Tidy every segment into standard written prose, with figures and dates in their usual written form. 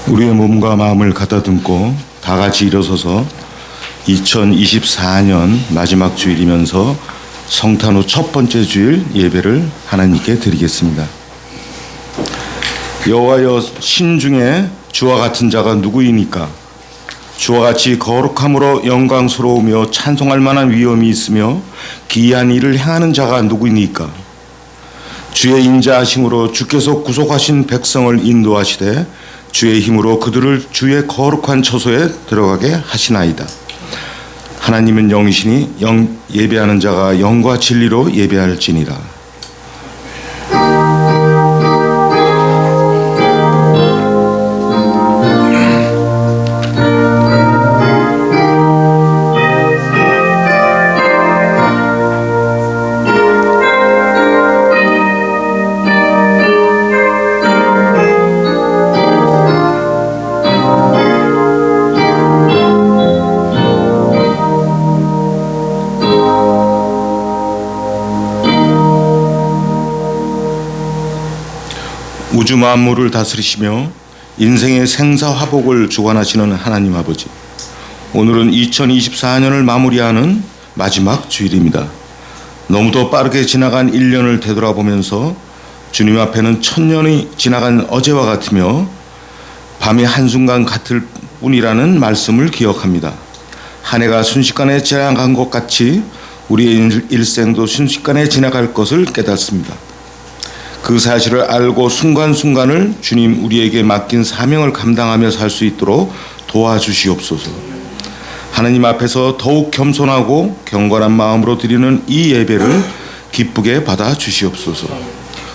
우리의 몸과 마음을 가다듬고 다 같이 일어서서 2024년 마지막 주일이면서 성탄 후 첫 번째 주일 예배를 하나님께 드리겠습니다. 여호와여, 신중에 주와 같은 자가 누구이니까? 주와 같이 거룩함으로 영광스러우며 찬송할 만한 위엄이 있으며 기이한 일을 행하는 자가 누구이니까? 주의 인자하심으로 주께서 구속하신 백성을 인도하시되 주의 힘으로 그들을 주의 거룩한 처소에 들어가게 하시나이다. 하나님은 영이시니 예배하는 자가 영과 진리로 예배할지니라. 우주 만물을 다스리시며 인생의 생사화복을 주관하시는 하나님 아버지, 오늘은 2024년을 마무리하는 마지막 주일입니다. 너무도 빠르게 지나간 1년을 되돌아보면서 주님 앞에는 1000년이 지나간 어제와 같으며 밤이 한순간 같을 뿐이라는 말씀을 기억합니다. 한 해가 순식간에 지나간 것 같이 우리의 일생도 순식간에 지나갈 것을 깨닫습니다. 그 사실을 알고 순간순간을 주님 우리에게 맡긴 사명을 감당하며 살 수 있도록 도와주시옵소서. 하나님 앞에서 더욱 겸손하고 경건한 마음으로 드리는 이 예배를 기쁘게 받아 주시옵소서.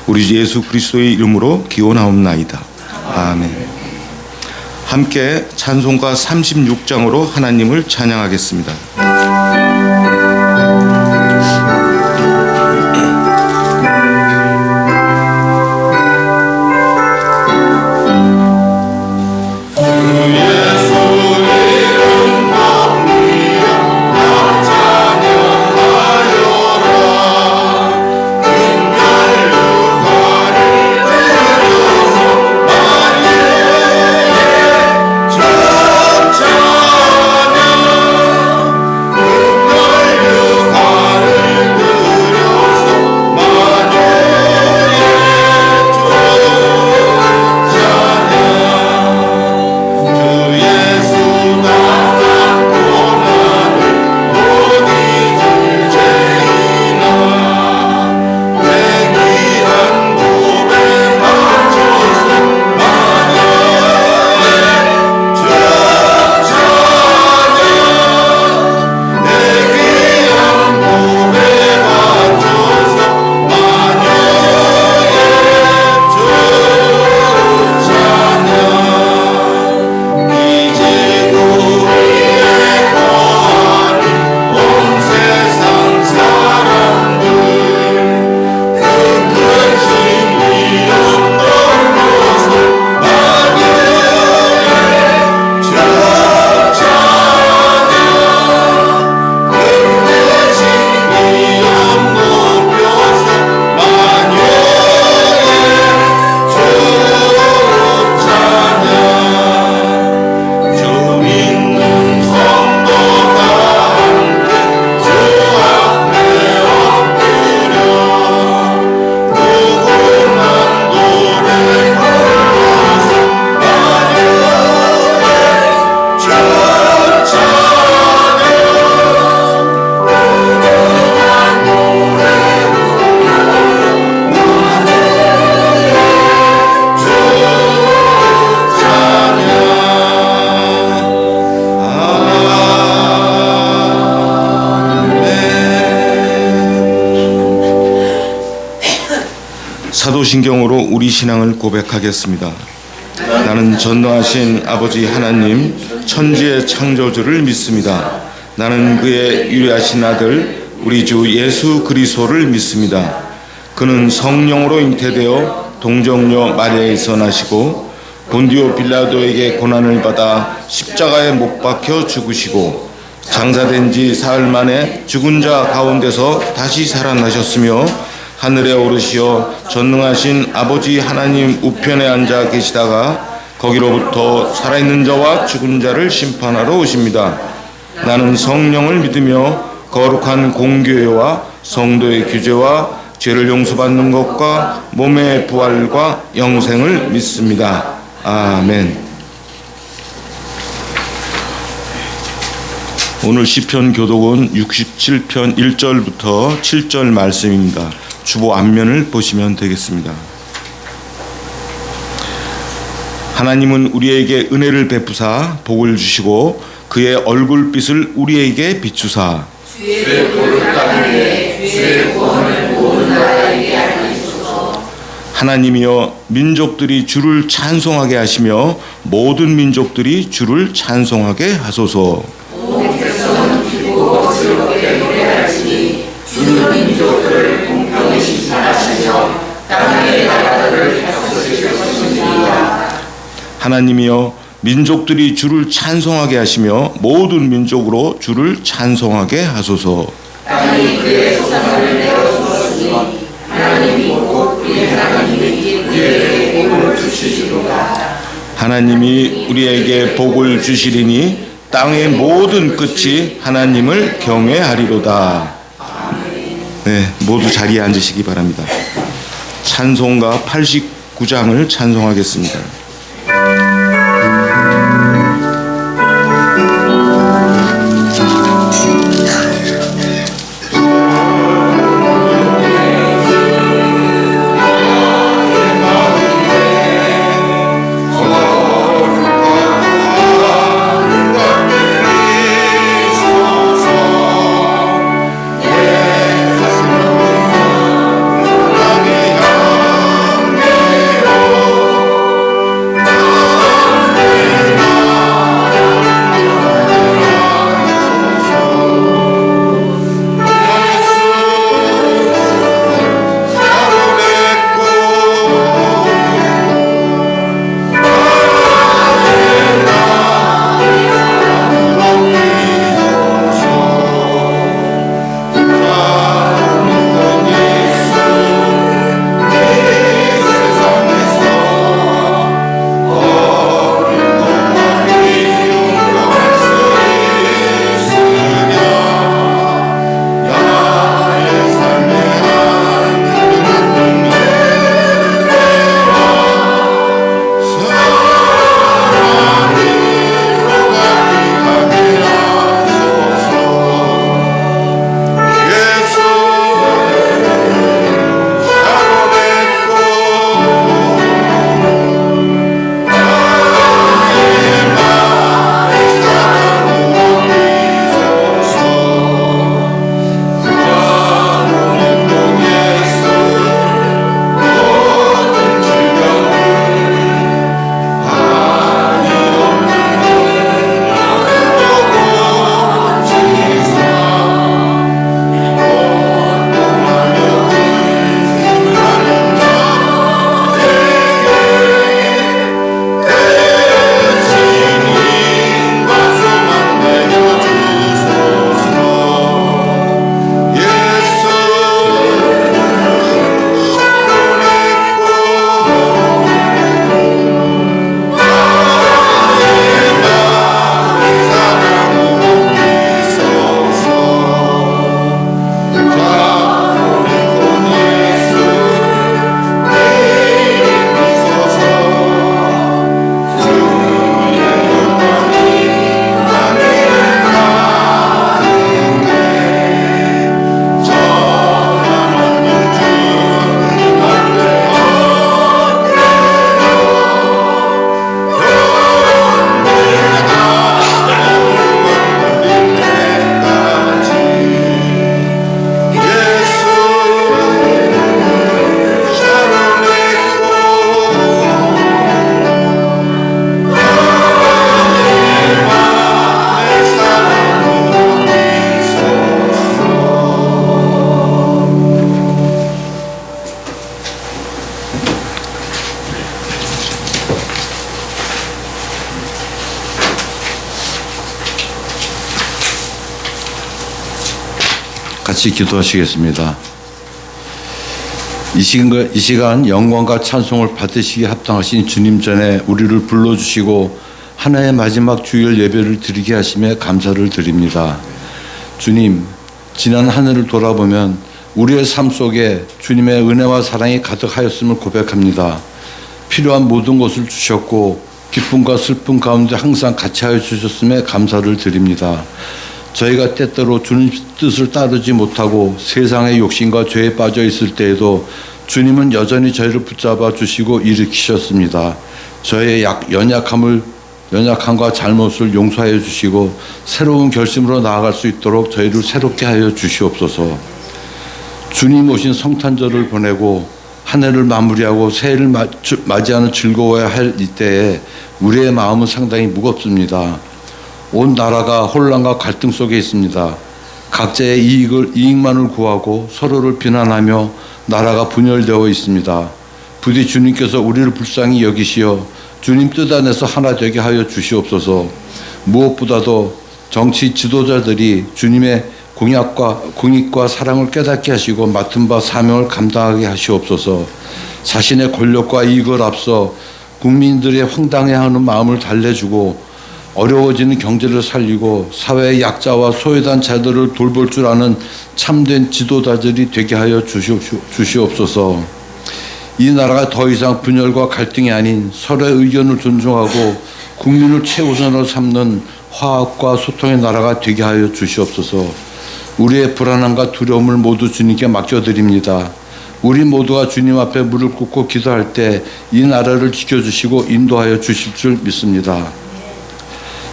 우리 예수 그리스도의 이름으로 기원하옵나이다. 아멘. 함께 찬송가 36장으로 하나님을 찬양하겠습니다. 사도신경으로 우리 신앙을 고백하겠습니다. 나는 전능하신 아버지 하나님 천지의 창조주를 믿습니다. 나는 그의 유일하신 아들 우리 주 예수 그리스도를 믿습니다. 그는 성령으로 잉태되어 동정녀 마리아에서 나시고 본디오 빌라도에게 고난을 받아 십자가에 못 박혀 죽으시고 장사된 지 사흘 만에 죽은 자 가운데서 다시 살아나셨으며 하늘에 오르시어 전능하신 아버지 하나님 우편에 앉아 계시다가 거기로부터 살아있는 자와 죽은 자를 심판하러 오십니다. 나는 성령을 믿으며 거룩한 공교회와 성도의 규제와 죄를 용서받는 것과 몸의 부활과 영생을 믿습니다. 아멘. 오늘 시편 교독은 67편 1절부터 7절 말씀입니다. 주보 앞면을 보시면 되겠습니다. 하나님은 우리에게 은혜를 베푸사 복을 주시고 그의 얼굴빛을 우리에게 비추사 주의 복을 따르되 주의 구원을 모든 나라에게 알리소서. 하나님이여 민족들이 주를 찬송하게 하시며 모든 민족들이 주를 찬송하게 하소서. 온 백성은 기쁘고 즐겁게 노래할지니 주는 민족들을 공평히 심판하시며 땅의 나라들을 다스리실 것입니다. 하나님이여 민족들이 주를 찬송하게 하시며 모든 민족으로 주를 찬송하게 하소서. 땅이 그의 소산을 내어주었으니 하나님이 곧 그의 하나님이 우리에게 복을 주시리로다. 하나님이 우리에게 복을 주시리니 땅의 모든 끝이 하나님을 경외하리로다. 네, 모두 자리에 앉으시기 바랍니다. 찬송가 89장을 찬송하겠습니다. 같이 기도하시겠습니다. 이 시간 영광과 찬송을 받으시기에 합당하신 주님 전에 우리를 불러주시고 하나의 마지막 주일 예배를 드리게 하심에 감사를 드립니다. 주님, 지난 한 해를 돌아보면 우리의 삶 속에 주님의 은혜와 사랑이 가득하였음을 고백합니다. 필요한 모든 것을 주셨고 기쁨과 슬픔 가운데 항상 같이 하여 주셨음에 감사를 드립니다. 저희가 때때로 주님 뜻을 따르지 못하고 세상의 욕심과 죄에 빠져 있을 때에도 주님은 여전히 저희를 붙잡아 주시고 일으키셨습니다. 저희의 연약함과 잘못을 용서하여 주시고 새로운 결심으로 나아갈 수 있도록 저희를 새롭게 하여 주시옵소서. 주님 오신 성탄절을 보내고 한 해를 마무리하고 새해를 맞이하는 즐거워야 할 이때에 우리의 마음은 상당히 무겁습니다. 온 나라가 혼란과 갈등 속에 있습니다. 각자의 이익만을 구하고 서로를 비난하며 나라가 분열되어 있습니다. 부디 주님께서 우리를 불쌍히 여기시어 주님 뜻 안에서 하나 되게 하여 주시옵소서. 무엇보다도 정치 지도자들이 주님의 공익과 사랑을 깨닫게 하시고 맡은 바 사명을 감당하게 하시옵소서. 자신의 권력과 이익을 앞서 국민들의 황당해하는 마음을 달래주고 어려워지는 경제를 살리고 사회의 약자와 소외된 자들을 돌볼 줄 아는 참된 지도자들이 되게 하여 주시옵소서. 이 나라가 더 이상 분열과 갈등이 아닌 서로의 의견을 존중하고 국민을 최우선으로 삼는 화합과 소통의 나라가 되게 하여 주시옵소서. 우리의 불안함과 두려움을 모두 주님께 맡겨드립니다. 우리 모두가 주님 앞에 무릎 꿇고 기도할 때 이 나라를 지켜주시고 인도하여 주실 줄 믿습니다.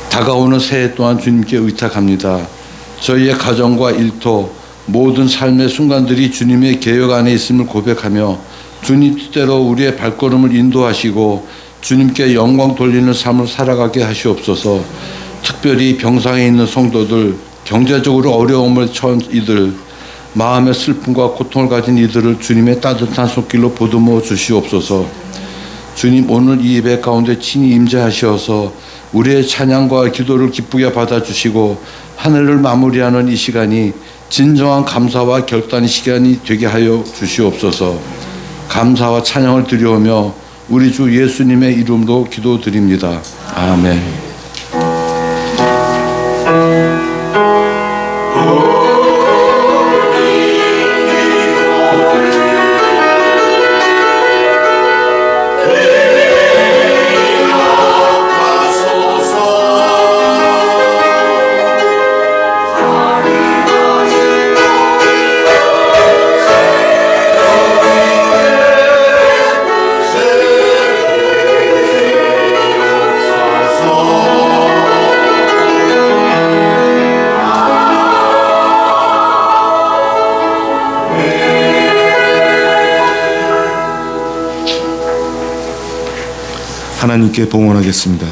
다가오는 새해 또한 주님께 의탁합니다. 저희의 가정과 일터, 모든 삶의 순간들이 주님의 계획 안에 있음을 고백하며 주님 뜻대로 우리의 발걸음을 인도하시고 주님께 영광 돌리는 삶을 살아가게 하시옵소서. 특별히 병상에 있는 성도들, 경제적으로 어려움을 처한 이들, 마음의 슬픔과 고통을 가진 이들을 주님의 따뜻한 손길로 보듬어 주시옵소서. 주님, 오늘 이 예배 가운데 친히 임재하시어서 우리의 찬양과 기도를 기쁘게 받아주시고 한 해를 마무리하는 이 시간이 진정한 감사와 결단의 시간이 되게 하여 주시옵소서. 감사와 찬양을 드리오며 우리 주 예수님의 이름으로 기도드립니다. 아멘. 하나님께 봉헌하겠습니다.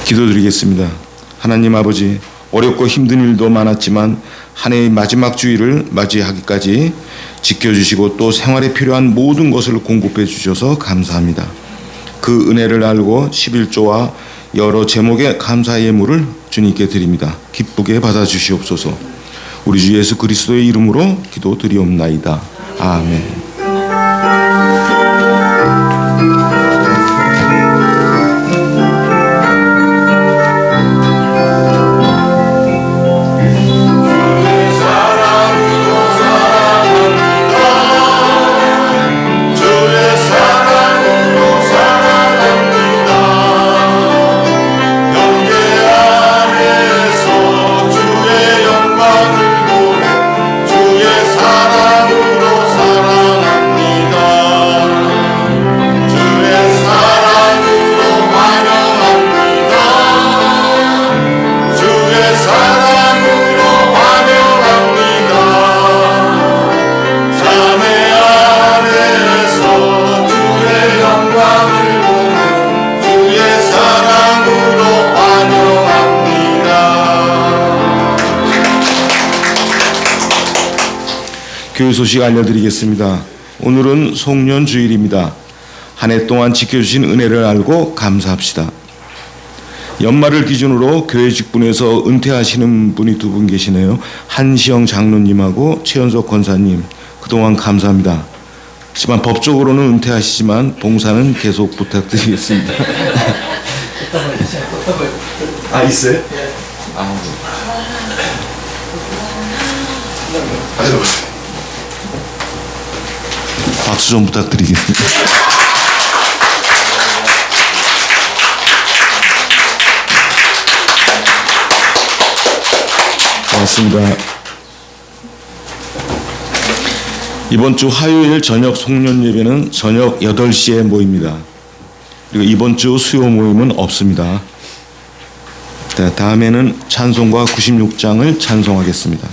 기도드리겠습니다. 하나님 아버지, 어렵고 힘든 일도 많았지만 한 해의 마지막 주일을 맞이하기까지 지켜주시고 또 생활에 필요한 모든 것을 공급해 주셔서 감사합니다. 그 은혜를 알고 11조와 여러 제목의 감사 예물을 주님께 드립니다. 기쁘게 받아주시옵소서. 우리 주 예수 그리스도의 이름으로 기도드리옵나이다. 아멘. 사랑으로 사랑 교회 소식 알려드리겠습니다. 오늘은 송년 주일입니다. 한 해 동안 지켜주신 은혜를 알고 감사합시다. 연말을 기준으로 교회 직분에서 은퇴하시는 분이 두 분 계시네요. 한시영 장로님하고 최연석 권사님, 그동안 감사합니다. 하지만 법적으로는 은퇴하시지만 봉사는 계속 부탁드리겠습니다. 아, 있어요? 박수 좀 부탁드리겠습니다. 고맙습니다. 이번 주 화요일 저녁 송년 예배는 저녁 8시에 모입니다. 그리고 이번 주 수요 모임은 없습니다. 네, 다음에는 찬송가 96장을 찬송하겠습니다.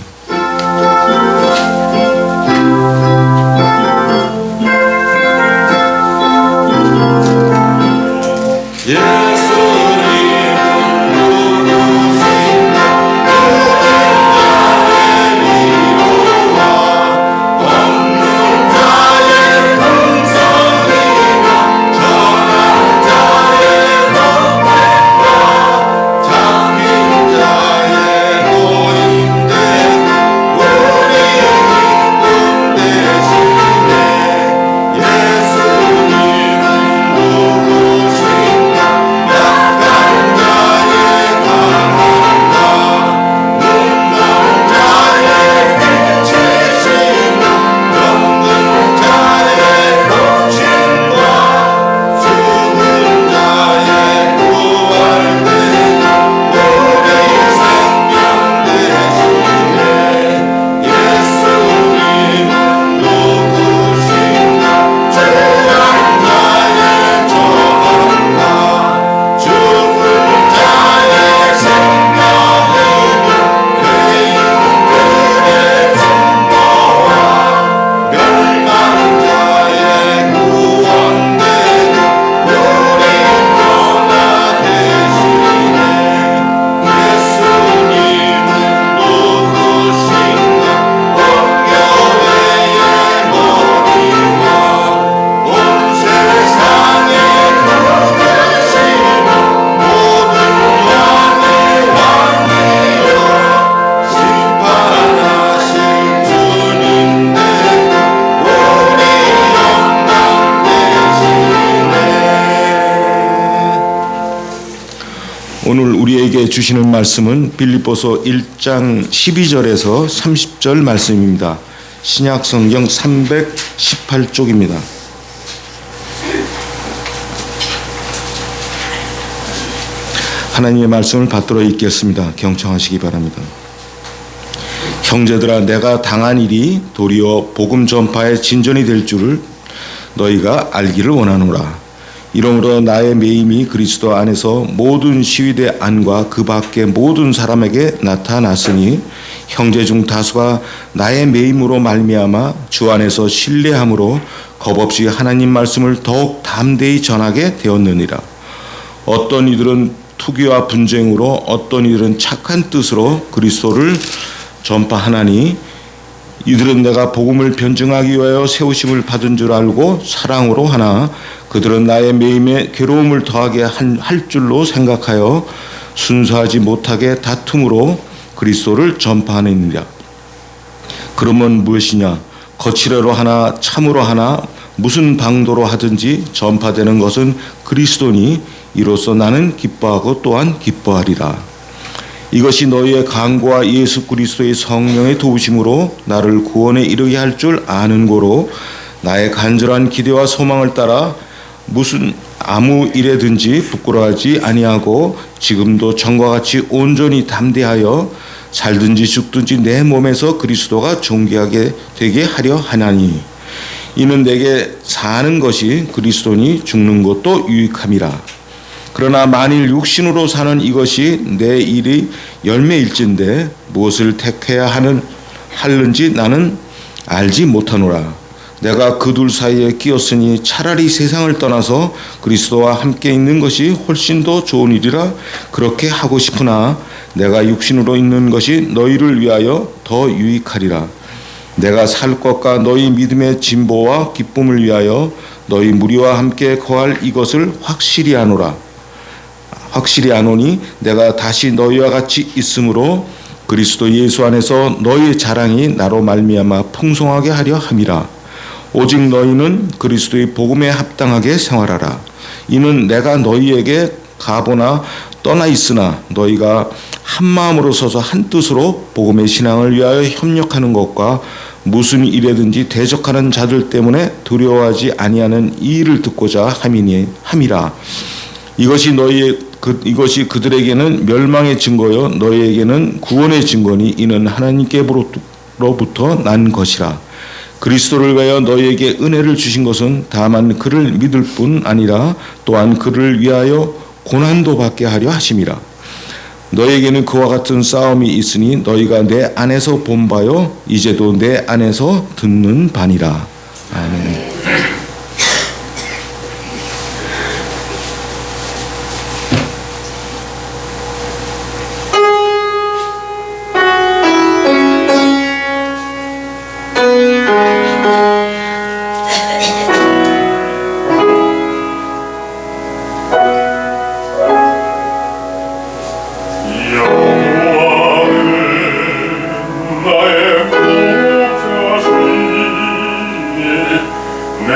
오늘 우리에게 주시는 말씀은 빌립보서 1장 12절에서 30절 말씀입니다. 신약성경 318쪽입니다. 하나님의 말씀을 받들어 읽겠습니다. 경청하시기 바랍니다. 형제들아, 내가 당한 일이 도리어 복음 전파의 진전이 될 줄을 너희가 알기를 원하노라. 이러므로 나의 매임이 그리스도 안에서 모든 시위대 안과 그 밖의 모든 사람에게 나타났으니 형제 중 다수가 나의 매임으로 말미암아 주 안에서 신뢰함으로 겁없이 하나님 말씀을 더욱 담대히 전하게 되었느니라. 어떤 이들은 투기와 분쟁으로, 어떤 이들은 착한 뜻으로 그리스도를 전파하나니 이들은 내가 복음을 변증하기 위하여 세우심을 받은 줄 알고 사랑으로 하나 그들은 나의 매임에 괴로움을 더하게 할 줄로 생각하여 순수하지 못하게 다툼으로 그리스도를 전파하느니라. 그러면 무엇이냐? 거칠어로 하나 참으로 하나 무슨 방도로 하든지 전파되는 것은 그리스도니 이로써 나는 기뻐하고 또한 기뻐하리라. 이것이 너희의 강구와 예수 그리스도의 성령의 도우심으로 나를 구원에 이르게 할 줄 아는 고로 나의 간절한 기대와 소망을 따라 무슨 아무 일에든지 부끄러워하지 아니하고 지금도 전과 같이 온전히 담대하여 살든지 죽든지 내 몸에서 그리스도가 존귀하게 되게 하려 하나니 이는 내게 사는 것이 그리스도니 죽는 것도 유익함이라. 그러나 만일 육신으로 사는 이것이 내 일이 열매일진데 무엇을 택해야 하는지 나는 알지 못하노라. 내가 그 둘 사이에 끼었으니 차라리 세상을 떠나서 그리스도와 함께 있는 것이 훨씬 더 좋은 일이라 그렇게 하고 싶으나 내가 육신으로 있는 것이 너희를 위하여 더 유익하리라. 내가 살 것과 너희 믿음의 진보와 기쁨을 위하여 너희 무리와 함께 거할 이것을 확실히 아노니 내가 다시 너희와 같이 있으므로 그리스도 예수 안에서 너희의 자랑이 나로 말미암아 풍성하게 하려 함이라. 오직 너희는 그리스도의 복음에 합당하게 생활하라. 이는 내가 너희에게 가보나 떠나 있으나 너희가 한 마음으로 서서 한 뜻으로 복음의 신앙을 위하여 협력하는 것과 무슨 일에든지 대적하는 자들 때문에 두려워하지 아니하는 이 일을 듣고자 함이라. 이것이 그들에게는 멸망의 증거요 너희에게는 구원의 증거니 이는 하나님께로부터 난 것이라. 그리스도를 위하여 너희에게 은혜를 주신 것은 다만 그를 믿을 뿐 아니라 또한 그를 위하여 고난도 받게 하려 하심이라. 너희에게는 그와 같은 싸움이 있으니 너희가 내 안에서 본 바요 이제도 내 안에서 듣는 바니라. 아멘.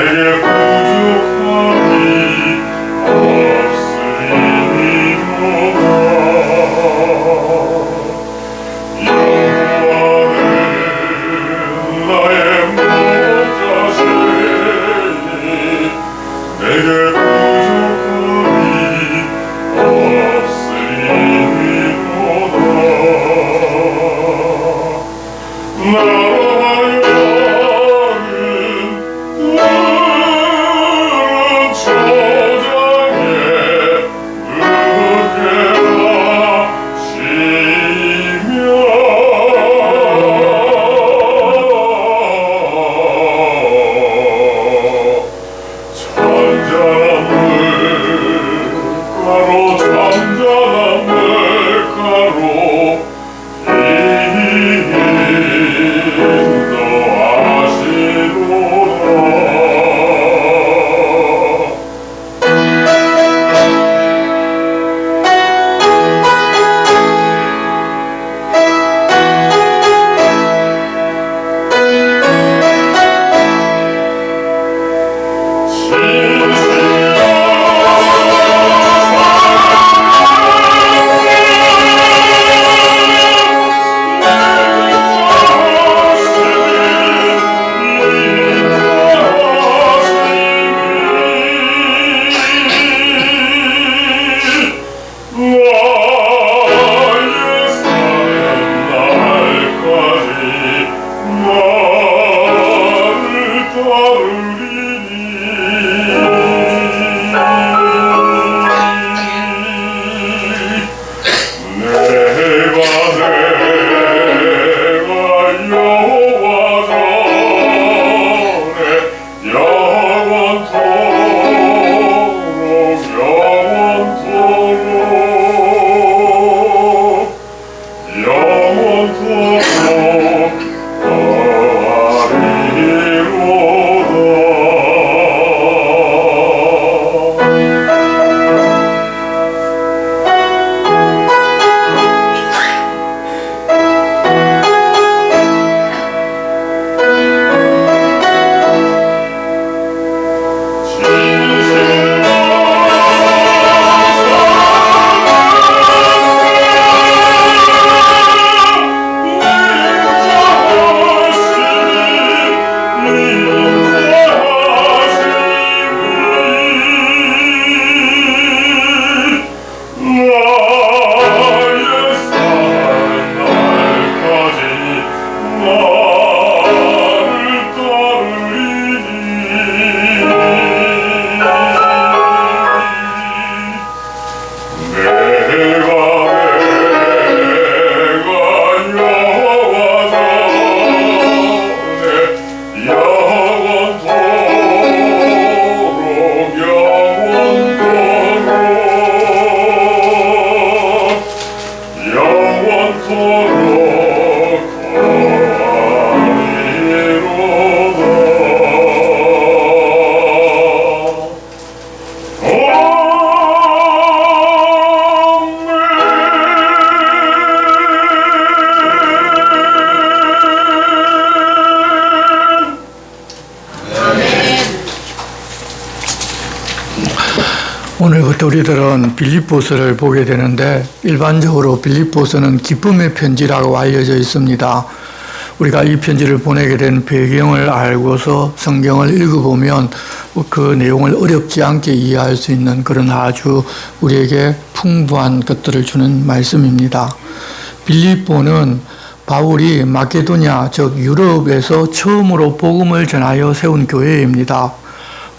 나라는 오늘부터 우리들은 빌립보서를 보게 되는데 일반적으로 빌립보서는 기쁨의 편지라고 알려져 있습니다. 우리가 이 편지를 보내게 된 배경을 알고서 성경을 읽어보면 그 내용을 어렵지 않게 이해할 수 있는 그런 아주 우리에게 풍부한 것들을 주는 말씀입니다. 빌립보는 바울이 마케도냐, 즉 유럽에서 처음으로 복음을 전하여 세운 교회입니다.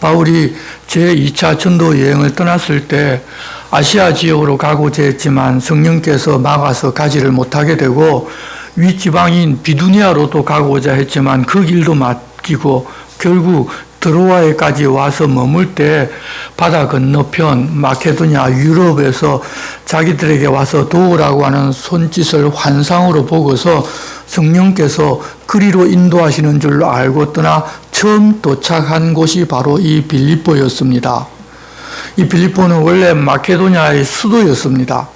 바울이 제2차 전도 여행을 떠났을 때 아시아 지역으로 가고자 했지만 성령께서 막아서 가지를 못하게 되고 윗지방인 비두니아로도 가고자 했지만 그 길도 막히고 결국 드로아에까지 와서 머물 때 바다 건너편 마케도냐 유럽에서 자기들에게 와서 도우라고 하는 손짓을 환상으로 보고서 성령께서 그리로 인도하시는 줄로 알고 떠나 처음 도착한 곳이 바로 이 빌립보였습니다. 이 빌립보는 원래 마케도냐의 수도였습니다.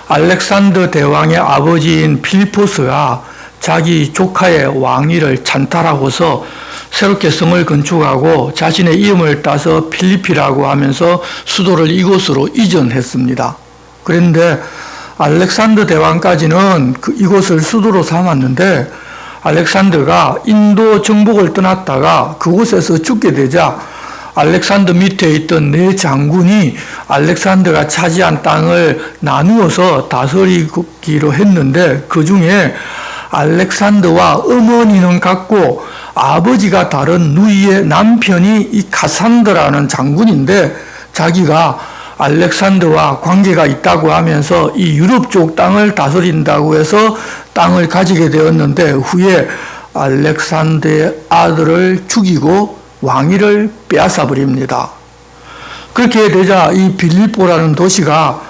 알렉산더 대왕의 아버지인 필리포스가 자기 조카의 왕위를 찬탈하고서 새롭게 성을 건축하고 자신의 이름을 따서 필리피라고 하면서 수도를 이곳으로 이전했습니다. 그런데 알렉산더 대왕까지는 이곳을 수도로 삼았는데 알렉산더가 인도 정복을 떠났다가 그곳에서 죽게 되자 알렉산더 밑에 있던 네 장군이 알렉산더가 차지한 땅을 나누어서 다스리기로 했는데 그 중에 알렉산더와 어머니는 같고 아버지가 다른 누이의 남편이 이 카산더라는 장군인데 자기가 알렉산더와 관계가 있다고 하면서 이 유럽 쪽 땅을 다스린다고 해서 땅을 가지게 되었는데 후에 알렉산더의 아들을 죽이고 왕위를 빼앗아 버립니다. 그렇게 되자 이 빌립보라는 도시가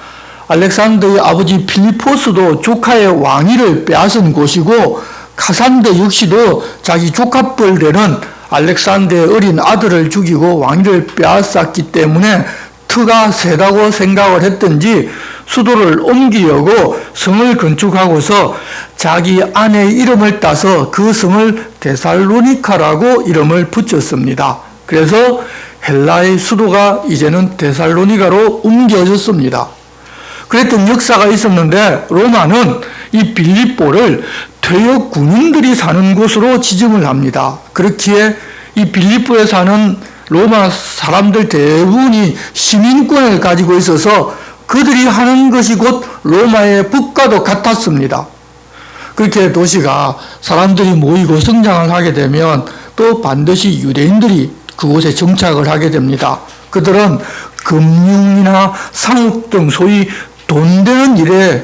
알렉산더의 아버지 필리포스도 조카의 왕위를 빼앗은 곳이고 카산더 역시도 자기 조카뻘 되는 알렉산더의 어린 아들을 죽이고 왕위를 빼앗았기 때문에 터가 세다고 생각을 했던지 수도를 옮기려고 성을 건축하고서 자기 아내의 이름을 따서 그 성을 데살로니카라고 이름을 붙였습니다. 그래서 헬라의 수도가 이제는 데살로니가로 옮겨졌습니다. 그랬던 역사가 있었는데 로마는 이 빌립보를 퇴역 군인들이 사는 곳으로 지정을 합니다. 그렇기에 이 빌립보에 사는 로마 사람들 대부분이 시민권을 가지고 있어서 그들이 하는 것이 곧 로마의 법과도 같았습니다. 그렇게 도시가 사람들이 모이고 성장을 하게 되면 또 반드시 유대인들이 그곳에 정착을 하게 됩니다. 그들은 금융이나 상업 등 소위 돈 되는 일에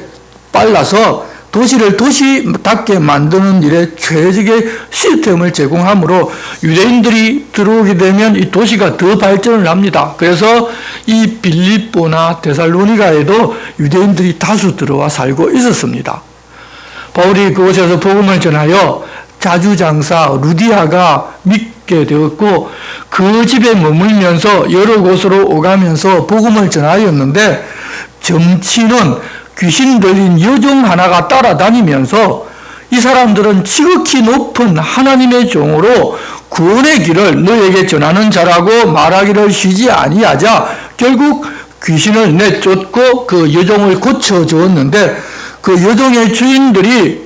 빨라서 도시를 도시답게 만드는 일에 최적의 시스템을 제공하므로 유대인들이 들어오게 되면 이 도시가 더 발전을 합니다. 그래서 이 빌립보나 데살로니가에도 유대인들이 다수 들어와 살고 있었습니다. 바울이 그곳에서 복음을 전하여 자주장사 루디아가 믿게 되었고 그 집에 머물면서 여러 곳으로 오가면서 복음을 전하였는데 점치는 귀신 들린 여종 하나가 따라다니면서 이 사람들은 지극히 높은 하나님의 종으로 구원의 길을 너에게 전하는 자라고 말하기를 쉬지 아니하자 결국 귀신을 내쫓고 그 여종을 고쳐주었는데 그 여종의 주인들이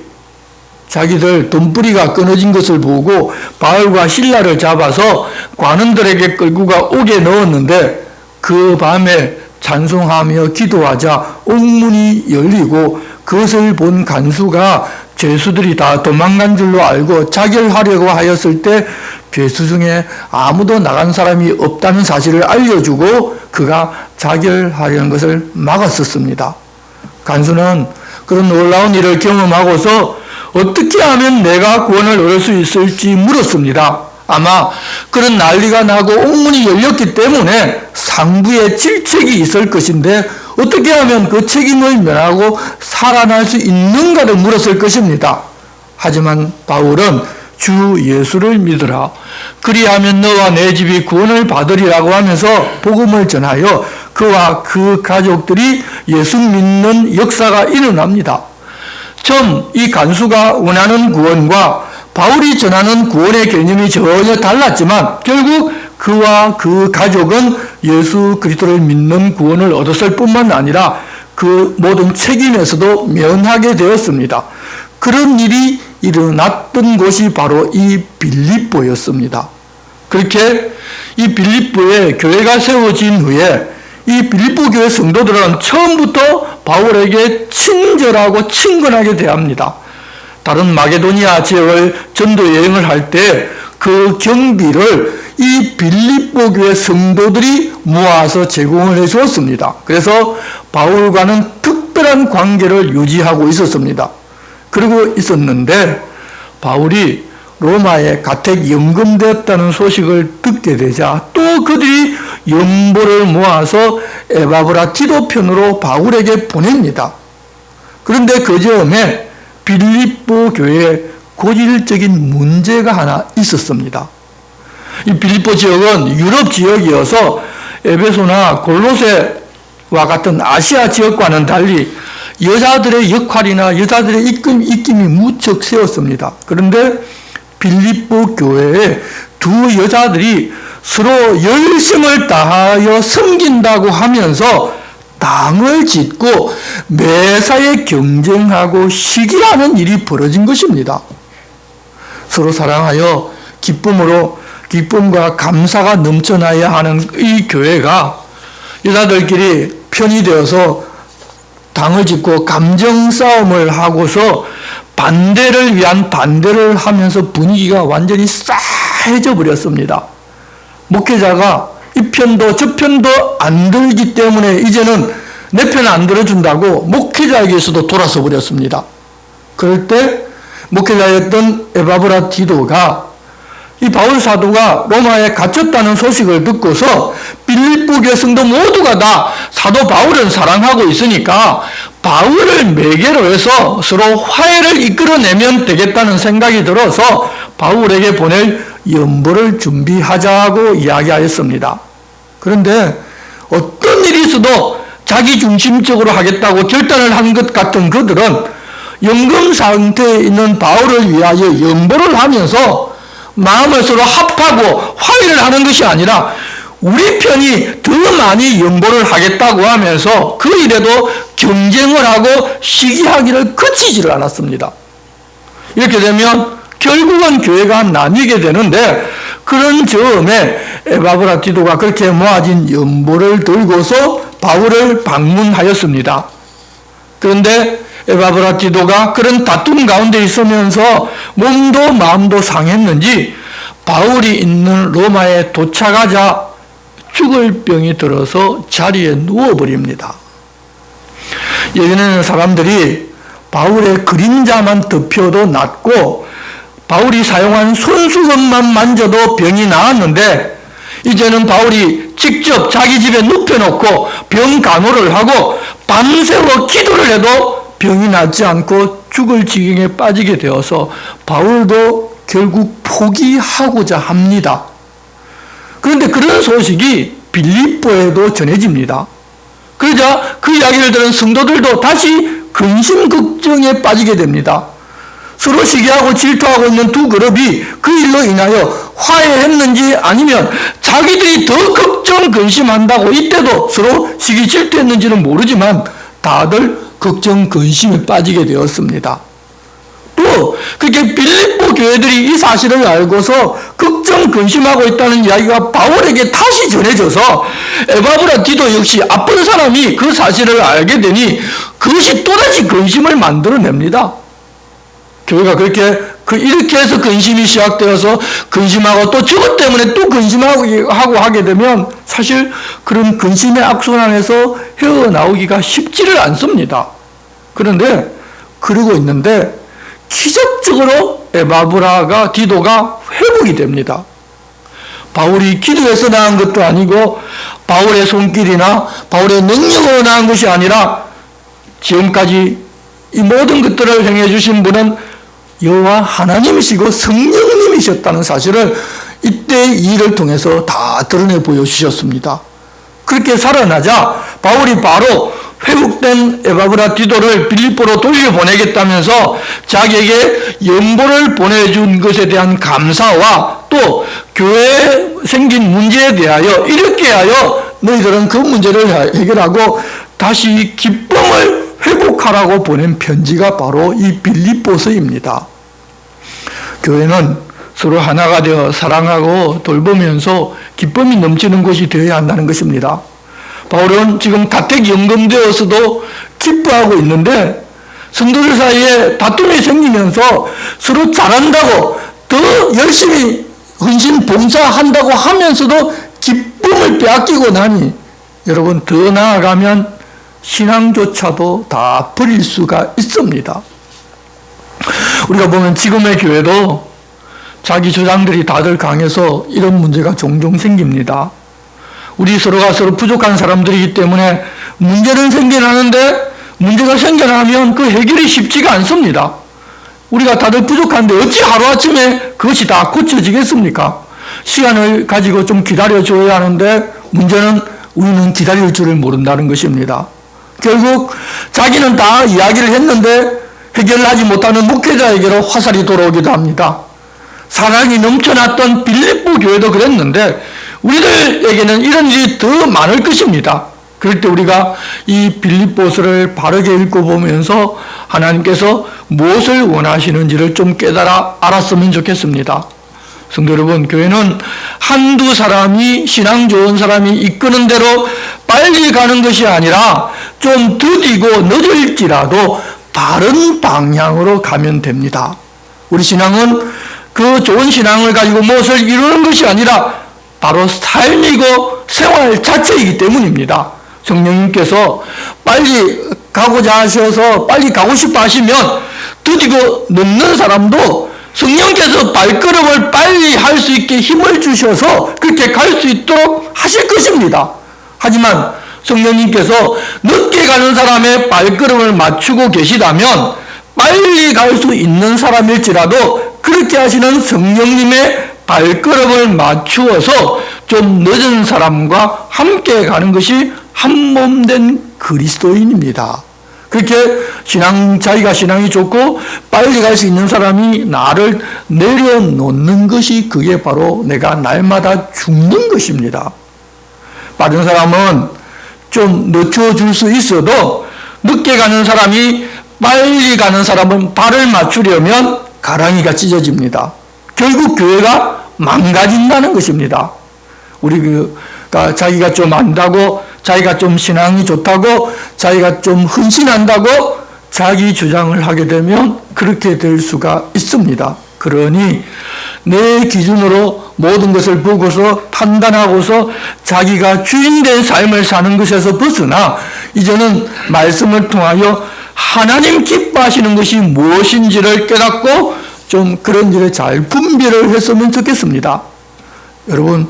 자기들 돈벌이가 끊어진 것을 보고 바울과 실라를 잡아서 관원들에게 끌고 오게 넣었는데 그 밤에 찬송하며 기도하자 옥문이 열리고 그것을 본 간수가 죄수들이 다 도망간 줄로 알고 자결하려고 하였을 때 죄수 중에 아무도 나간 사람이 없다는 사실을 알려주고 그가 자결하려는 것을 막았었습니다. 간수는 그런 놀라운 일을 경험하고서 어떻게 하면 내가 구원을 얻을 수 있을지 물었습니다. 아마 그런 난리가 나고 옥문이 열렸기 때문에 상부에 질책이 있을 것인데 어떻게 하면 그 책임을 면하고 살아날 수 있는가를 물었을 것입니다. 하지만 바울은 주 예수를 믿으라. 그리하면 너와 내 집이 구원을 받으리라고 하면서 복음을 전하여 그와 그 가족들이 예수 믿는 역사가 일어납니다. 처음 이 간수가 원하는 구원과 바울이 전하는 구원의 개념이 전혀 달랐지만 결국 그와 그 가족은 예수 그리스도를 믿는 구원을 얻었을 뿐만 아니라 그 모든 책임에서도 면하게 되었습니다. 그런 일이 일어났던 곳이 바로 이 빌립보였습니다. 그렇게 이 빌립보에 교회가 세워진 후에 이 빌립보 교회 성도들은 처음부터 바울에게 친절하고 친근하게 대합니다. 다른 마게도니아 지역을 전도 여행을 할 때 그 경비를 이 빌립보 교회 성도들이 모아서 제공을 해 주었습니다. 그래서 바울과는 특별한 관계를 유지하고 있었습니다. 그리고 있었는데 바울이 로마에 가택 연금되었다는 소식을 듣게 되자 또 그들이 연보를 모아서 에바브라 디도 편으로 바울에게 보냅니다. 그런데 그 즈음에 빌립보 교회에 고질적인 문제가 하나 있었습니다. 이 빌립보 지역은 유럽 지역이어서 에베소나 골로새와 같은 아시아 지역과는 달리 여자들의 역할이나 여자들의 입김이 무척 세웠습니다. 그런데 빌립보 교회에 두 여자들이 서로 열심을 다하여 섬긴다고 하면서 당을 짓고 매사에 경쟁하고 시기하는 일이 벌어진 것입니다. 서로 사랑하여 기쁨과 감사가 넘쳐나야 하는 이 교회가 여자들끼리 편이 되어서 당을 짓고 감정 싸움을 하고서 반대를 위한 반대를 하면서 분위기가 완전히 싸해져 버렸습니다. 목회자가 이 편도 저 편도 안 들기 때문에 이제는 내 편 안 들어준다고 목회자에게서도 돌아서 버렸습니다. 그럴 때 목회자였던 에바브라 디도가 이 바울 사도가 로마에 갇혔다는 소식을 듣고서 빌립보 교회 성도 모두가 다 사도 바울을 사랑하고 있으니까 바울을 매개로 해서 서로 화해를 이끌어내면 되겠다는 생각이 들어서 바울에게 보낼 연보를 준비하자고 이야기하였습니다. 그런데 어떤 일이 있어도 자기 중심적으로 하겠다고 결단을 한 것 같은 그들은 연금 상태에 있는 바울을 위하여 연보를 하면서 마음을 서로 합하고 화해를 하는 것이 아니라 우리 편이 더 많이 연보를 하겠다고 하면서 그 일에도 경쟁을 하고 시기하기를 그치지를 않았습니다. 이렇게 되면 결국은 교회가 나뉘게 되는데 그런 즈음에 에바브라 디도가 그렇게 모아진 연보를 들고서 바울을 방문하였습니다. 그런데 에바브라 디도가 그런 다툼 가운데 있으면서 몸도 마음도 상했는지 바울이 있는 로마에 도착하자 죽을 병이 들어서 자리에 누워버립니다. 예전에는 사람들이 바울의 그림자만 덮여도 낫고 바울이 사용한 손수건만 만져도 병이 나았는데 이제는 바울이 직접 자기 집에 눕혀놓고 병 간호를 하고 밤새워 기도를 해도 병이 낫지 않고 죽을 지경에 빠지게 되어서 바울도 결국 포기하고자 합니다. 그런데 그런 소식이 빌립보에도 전해집니다. 그러자 그 이야기를 들은 성도들도 다시 근심 걱정에 빠지게 됩니다. 서로 시기하고 질투하고 있는 두 그룹이 그 일로 인하여 화해했는지 아니면 자기들이 더 걱정 근심한다고 이때도 서로 시기 질투했는지는 모르지만 다들 걱정 근심에 빠지게 되었습니다. 또 그렇게 빌립보 교회들이 이 사실을 알고서 걱정 근심하고 있다는 이야기가 바울에게 다시 전해져서 에바브라 디도 역시 아픈 사람이 그 사실을 알게 되니 그것이 또다시 근심을 만들어냅니다. 교회가 이렇게 해서 근심이 시작되어서 근심하고 또 저것 때문에 또 근심하고 하게 되면 사실 그런 근심의 악순환에서 헤어나오기가 쉽지를 않습니다. 그런데 그러고 있는데 기적적으로 에바브라 디도가 회복이 됩니다. 바울이 기도해서 나은 것도 아니고 바울의 손길이나 바울의 능력으로 나은 것이 아니라 지금까지 이 모든 것들을 행해 주신 분은 여호와 하나님이시고 성령님이셨다는 사실을 이때 이 일을 통해서 다 드러내 보여주셨습니다. 그렇게 살아나자 바울이 바로 회복된 에바브라 디도를 빌립보로 돌려보내겠다면서 자기에게 연보를 보내준 것에 대한 감사와 또 교회에 생긴 문제에 대하여 이렇게 하여 너희들은 그 문제를 해결하고 다시 기쁨을 회복하라고 보낸 편지가 바로 이 빌립보서입니다. 교회는 서로 하나가 되어 사랑하고 돌보면서 기쁨이 넘치는 곳이 되어야 한다는 것입니다. 바울은 지금 가택 연금되어서도 기뻐하고 있는데 성도들 사이에 다툼이 생기면서 서로 잘한다고 더 열심히 헌신 봉사한다고 하면서도 기쁨을 빼앗기고 나니 여러분 더 나아가면 신앙조차도 다 버릴 수가 있습니다. 우리가 보면 지금의 교회도 자기 주장들이 다들 강해서 이런 문제가 종종 생깁니다. 우리 서로가 서로 부족한 사람들이기 때문에 문제는 생겨나는데 문제가 생겨나면 그 해결이 쉽지가 않습니다. 우리가 다들 부족한데 어찌 하루아침에 그것이 다 고쳐지겠습니까? 시간을 가지고 좀 기다려줘야 하는데 문제는 우리는 기다릴 줄을 모른다는 것입니다. 결국 자기는 다 이야기를 했는데 해결하지 못하는 목회자에게로 화살이 돌아오기도 합니다. 사랑이 넘쳐났던 빌립보 교회도 그랬는데 우리들에게는 이런 일이 더 많을 것입니다. 그럴 때 우리가 이 빌립보서를 바르게 읽어보면서 하나님께서 무엇을 원하시는지를 좀 깨달아 알았으면 좋겠습니다. 성도 여러분, 교회는 한두 사람이 신앙 좋은 사람이 이끄는 대로 빨리 가는 것이 아니라 좀 더디고 늦을지라도 바른 방향으로 가면 됩니다. 우리 신앙은 그 좋은 신앙을 가지고 무엇을 이루는 것이 아니라 바로 삶이고 생활 자체이기 때문입니다. 성령님께서 빨리 가고자 하셔서 빨리 가고 싶어 하시면 드디어 늦는 사람도 성령께서 발걸음을 빨리 할 수 있게 힘을 주셔서 그렇게 갈 수 있도록 하실 것입니다. 하지만 성령님께서 늦게 가는 사람의 발걸음을 맞추고 계시다면 빨리 갈 수 있는 사람일지라도 그렇게 하시는 성령님의 발걸음을 맞추어서 좀 늦은 사람과 함께 가는 것이 한몸된 그리스도인입니다. 그렇게 자기가 신앙이 좋고 빨리 갈 수 있는 사람이 나를 내려놓는 것이 그게 바로 내가 날마다 죽는 것입니다. 빠른 사람은 좀 늦춰줄 수 있어도 늦게 가는 사람이 빨리 가는 사람은 발을 맞추려면 가랑이가 찢어집니다. 결국 교회가 망가진다는 것입니다. 우리가 자기가 좀 안다고, 자기가 좀 신앙이 좋다고, 자기가 좀 헌신한다고 자기 주장을 하게 되면 그렇게 될 수가 있습니다. 그러니 내 기준으로 모든 것을 보고서 판단하고서 자기가 주인된 삶을 사는 것에서 벗어나 이제는 말씀을 통하여 하나님 기뻐하시는 것이 무엇인지를 깨닫고 좀 그런 일에 잘 분별을 했으면 좋겠습니다. 여러분,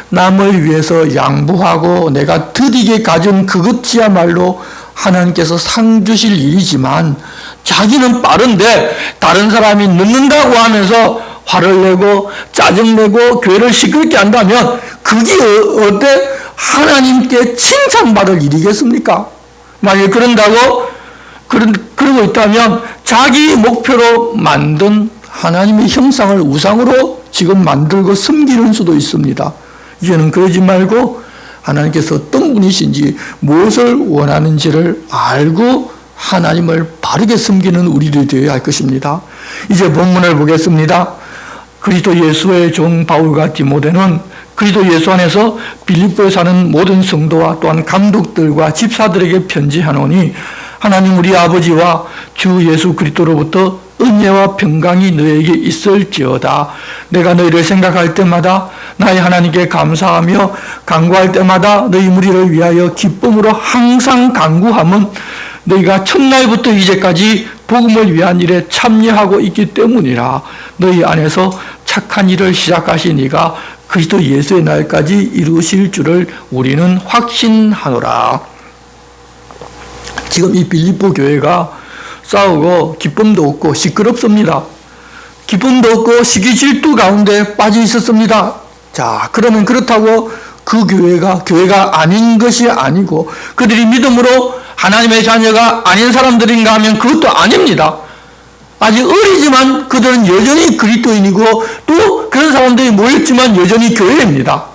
남을 위해서 양보하고 내가 드디게 가진 그것이야말로 하나님께서 상 주실 일이지만 자기는 빠른데 다른 사람이 늦는다고 하면서 화를 내고 짜증내고 교회를 시끄럽게 한다면 그게 어때 하나님께 칭찬받을 일이겠습니까? 만약에 그러고 있다면 자기 목표로 만든 하나님의 형상을 우상으로 지금 만들고 섬기는 수도 있습니다. 이제는 그러지 말고 하나님께서 어떤 분이신지 무엇을 원하는지를 알고 하나님을 바르게 섬기는 우리들이 되어야 할 것입니다. 이제 본문을 보겠습니다. 그리스도 예수의 종 바울과 디모데는 그리스도 예수 안에서 빌립보에 사는 모든 성도와 또한 감독들과 집사들에게 편지하노니 하나님 우리 아버지와 주 예수 그리스도로부터 은혜와 평강이 너에게 있을지어다. 내가 너희를 생각할 때마다 나의 하나님께 감사하며 간구할 때마다 너희 무리를 위하여 기쁨으로 항상 간구함은 너희가 첫날부터 이제까지 복음을 위한 일에 참여하고 있기 때문이라. 너희 안에서 착한 일을 시작하신 이가 그리스도 예수의 날까지 이루실 줄을 우리는 확신하노라. 지금 이 빌립보 교회가 싸우고 기쁨도 없고 시끄럽습니다. 기쁨도 없고 시기 질투 가운데 빠져 있었습니다. 자, 그러면 그렇다고 그 교회가 아닌 것이 아니고 그들이 믿음으로 하나님의 자녀가 아닌 사람들인가 하면 그것도 아닙니다. 아직 어리지만 그들은 여전히 그리스도인이고 또 그런 사람들이 모였지만 여전히 교회입니다.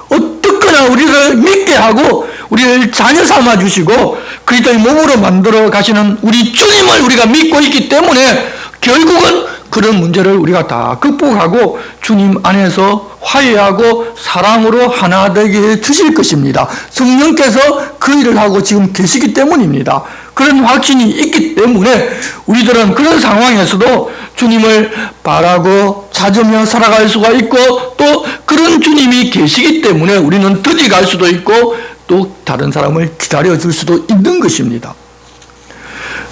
어떻거나 언제나 우리를 믿게 하고 우리를 자녀 삼아 주시고 그리스도의 몸으로 만들어 가시는 우리 주님을 우리가 믿고 있기 때문에 결국은 그런 문제를 우리가 다 극복하고 주님 안에서 화해하고 사랑으로 하나 되게 해 주실 것입니다. 성령께서 그 일을 하고 지금 계시기 때문입니다. 그런 확신이 있기 때문에 우리들은 그런 상황에서도 주님을 바라고 찾으며 살아갈 수가 있고 또 그런 주님이 계시기 때문에 우리는 드디 갈 수도 있고 또 다른 사람을 기다려 줄 수도 있는 것입니다.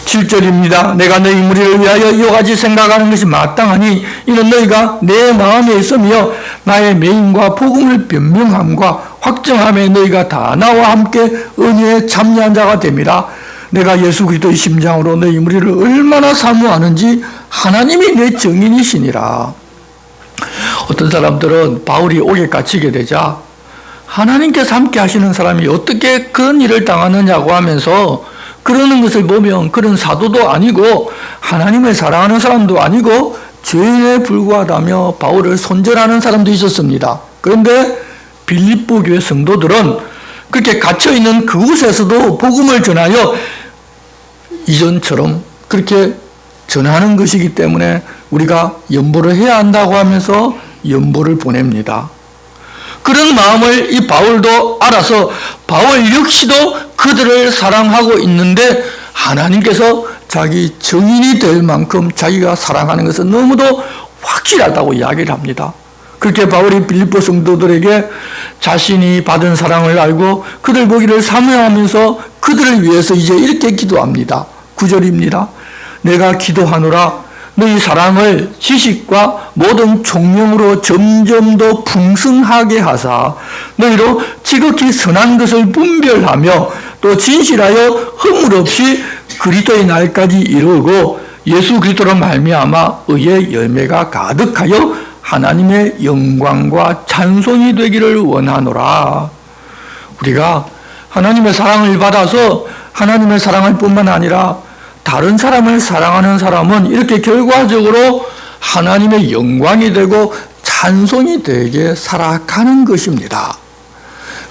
7절입니다. 내가 너희 무리를 위하여 이와 같이 생각하는 것이 마땅하니 이는 너희가 내 마음에 있으며 나의 매임과 복음을 변명함과 확정함에 너희가 다 나와 함께 은혜에 참여한 자가 됨이라. 내가 예수 그리스도의 심장으로 너희 무리를 얼마나 사모하는지 하나님이 내 증인이시니라. 어떤 사람들은 바울이 옥에 갇히게 되자 하나님께서 함께 하시는 사람이 어떻게 그런 일을 당하느냐고 하면서 그러는 것을 보면 그런 사도도 아니고 하나님을 사랑하는 사람도 아니고 죄인에 불과하다며 바울을 손절하는 사람도 있었습니다. 그런데 빌립보 교회 성도들은 그렇게 갇혀있는 그곳에서도 복음을 전하여 이전처럼 그렇게 전하는 것이기 때문에 우리가 연보를 해야 한다고 하면서 연보를 보냅니다. 그런 마음을 이 바울도 알아서 바울 역시도 그들을 사랑하고 있는데 하나님께서 자기 증인이 될 만큼 자기가 사랑하는 것은 너무도 확실하다고 이야기를 합니다. 그렇게 바울이 빌립보 성도들에게 자신이 받은 사랑을 알고 그들 보기를 사모하면서 그들을 위해서 이제 이렇게 기도합니다. 9절입니다. 내가 기도하노라 너희 사랑을 지식과 모든 총명으로 점점 더 풍성하게 하사 너희로 지극히 선한 것을 분별하며 또 진실하여 허물 없이 그리스도의 날까지 이루고 예수 그리스도로 말미암아 의의 열매가 가득하여 하나님의 영광과 찬송이 되기를 원하노라. 우리가 하나님의 사랑을 받아서 하나님의 사랑할 뿐만 아니라 다른 사람을 사랑하는 사람은 이렇게 결과적으로 하나님의 영광이 되고 찬송이 되게 살아가는 것입니다.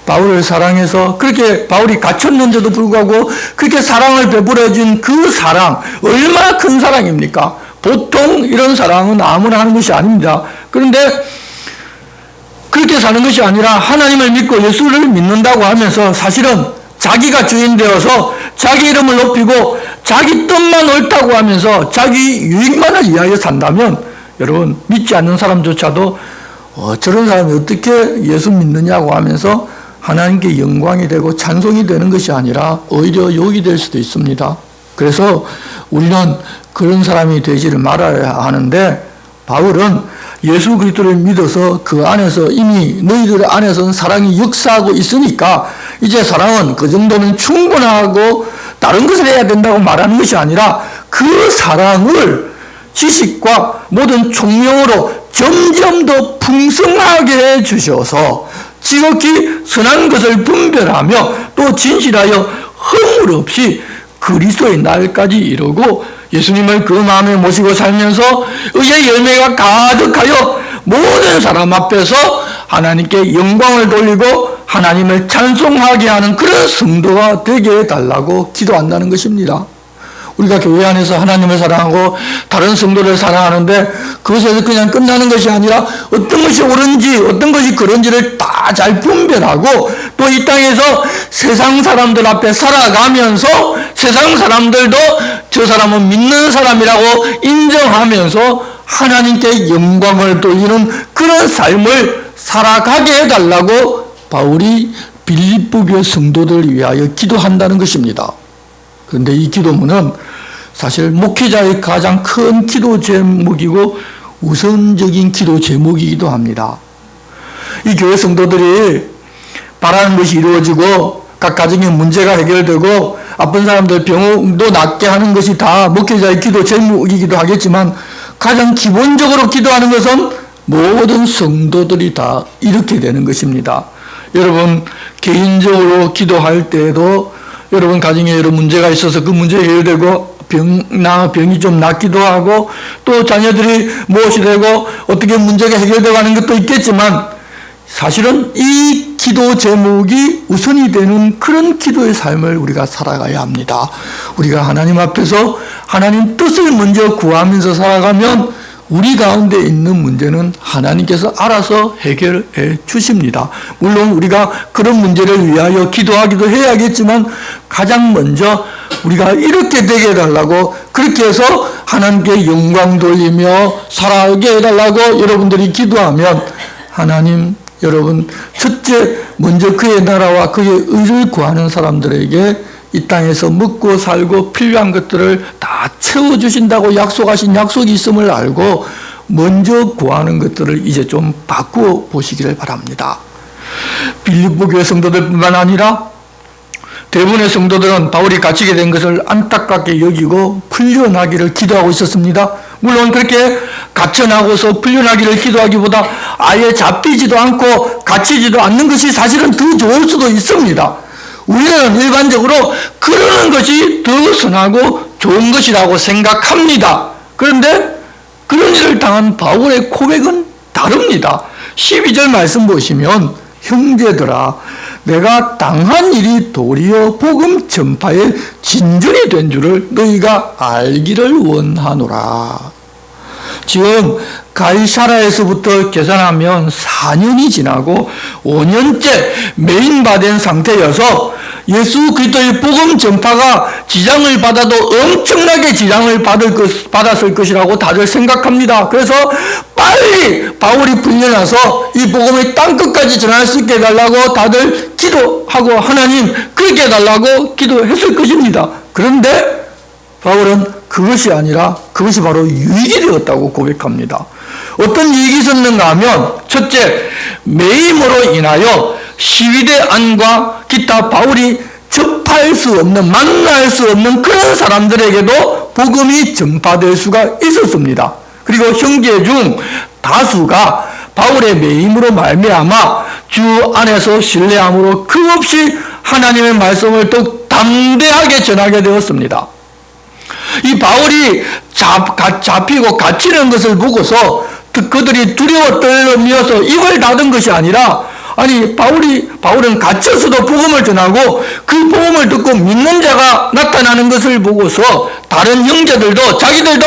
바울을 사랑해서 그렇게 바울이 갇혔는데도 불구하고 그렇게 사랑을 베풀어준 그 사랑 얼마나 큰 사랑입니까? 보통 이런 사랑은 아무나 하는 것이 아닙니다. 그런데 그렇게 사는 것이 아니라 하나님을 믿고 예수를 믿는다고 하면서 사실은 자기가 주인 되어서 자기 이름을 높이고 자기 뜻만 옳다고 하면서 자기 유익만을 위하여 산다면 여러분 믿지 않는 사람조차도 저런 사람이 어떻게 예수 믿느냐고 하면서 하나님께 영광이 되고 찬송이 되는 것이 아니라 오히려 욕이 될 수도 있습니다. 그래서 우리는 그런 사람이 되지를 말아야 하는데 바울은 예수 그리스도를 믿어서 그 안에서 이미 너희들 안에서는 사랑이 역사하고 있으니까 이제 사랑은 그 정도면 충분하고 다른 것을 해야 된다고 말하는 것이 아니라 그 사랑을 지식과 모든 총명으로 점점 더 풍성하게 해 주셔서 지극히 선한 것을 분별하며 또 진실하여 허물 없이 그리스도의 날까지 이루고 예수님을 그 마음에 모시고 살면서 의의 열매가 가득하여 모든 사람 앞에서 하나님께 영광을 돌리고 하나님을 찬송하게 하는 그런 성도가 되게 해달라고 기도한다는 것입니다. 우리가 교회 안에서 하나님을 사랑하고 다른 성도를 사랑하는데 그것에서 그냥 끝나는 것이 아니라 어떤 것이 옳은지 어떤 것이 그런지를 다 잘 분별하고 또 이 땅에서 세상 사람들 앞에 살아가면서 세상 사람들도 저 사람은 믿는 사람이라고 인정하면서 하나님께 영광을 돌리는 그런 삶을 살아가게 해달라고 바울이 빌립보 교회 성도들을 위하여 기도한다는 것입니다. 그런데 이 기도문은 사실 목회자의 가장 큰 기도 제목이고 우선적인 기도 제목이기도 합니다. 이 교회 성도들이 바라는 것이 이루어지고 각 가정의 문제가 해결되고 아픈 사람들 병도 낫게 하는 것이 다 목회자의 기도 제목이기도 하겠지만 가장 기본적으로 기도하는 것은 모든 성도들이 다 이렇게 되는 것입니다. 여러분 개인적으로 기도할 때에도 여러분 가정에 여러 문제가 있어서 그 문제 해결되고 병이 좀 낫기도 하고 또 자녀들이 무엇이 되고 어떻게 문제가 해결되고 하는 것도 있겠지만 사실은 이 기도 제목이 우선이 되는 그런 기도의 삶을 우리가 살아가야 합니다. 우리가 하나님 앞에서 하나님 뜻을 먼저 구하면서 살아가면 우리 가운데 있는 문제는 하나님께서 알아서 해결해 주십니다. 물론 우리가 그런 문제를 위하여 기도하기도 해야겠지만 가장 먼저 우리가 이렇게 되게 해달라고, 그렇게 해서 하나님께 영광 돌리며 살아가게 해달라고 여러분들이 기도하면 하나님, 여러분 첫째 먼저 그의 나라와 그의 의를 구하는 사람들에게 이 땅에서 먹고 살고 필요한 것들을 다 채워주신다고 약속하신 약속이 있음을 알고 먼저 구하는 것들을 이제 좀 바꾸어 보시기를 바랍니다. 빌립보 교회 성도들뿐만 아니라 대부분의 성도들은 바울이 갇히게 된 것을 안타깝게 여기고 풀려나기를 기도하고 있었습니다. 물론 그렇게 갇혀나고서 풀려나기를 기도하기보다 아예 잡히지도 않고 갇히지도 않는 것이 사실은 더 좋을 수도 있습니다. 우리는 일반적으로 그러는 것이 더 선하고 좋은 것이라고 생각합니다. 그런데 그런 일을 당한 바울의 고백은 다릅니다. 12절 말씀 보시면 형제들아 내가 당한 일이 도리어 복음 전파의 진전이 된 줄을 너희가 알기를 원하노라. 지금 가이사라에서부터 계산하면 4년이 지나고 5년째 메인화된 상태여서 예수 그리스도의 복음 전파가 지장을 받아도 엄청나게 지장을 받았을 것이라고 다들 생각합니다. 그래서 빨리 바울이 풀려나서 이 복음의 땅끝까지 전할 수 있게 해달라고 다들 기도하고 하나님 그렇게 해달라고 기도했을 것입니다. 그런데 바울은 그것이 아니라 그것이 바로 유익이 되었다고 고백합니다. 어떤 유익이 있었는가 하면 첫째, 매임으로 인하여 시위대 안과 기타 바울이 접할 수 없는, 만날 수 없는 그런 사람들에게도 복음이 전파될 수가 있었습니다. 그리고 형제 중 다수가 바울의 매임으로 말미암아 주 안에서 신뢰함으로 그없이 하나님의 말씀을 더욱 담대하게 전하게 되었습니다. 이 바울이 잡히고 갇히는 것을 보고서 그들이 두려워 떨면서 입을 닫은 것이 아니라, 아니 바울은 갇혀서도 복음을 전하고 그 복음을 듣고 믿는 자가 나타나는 것을 보고서 다른 형제들도 자기들도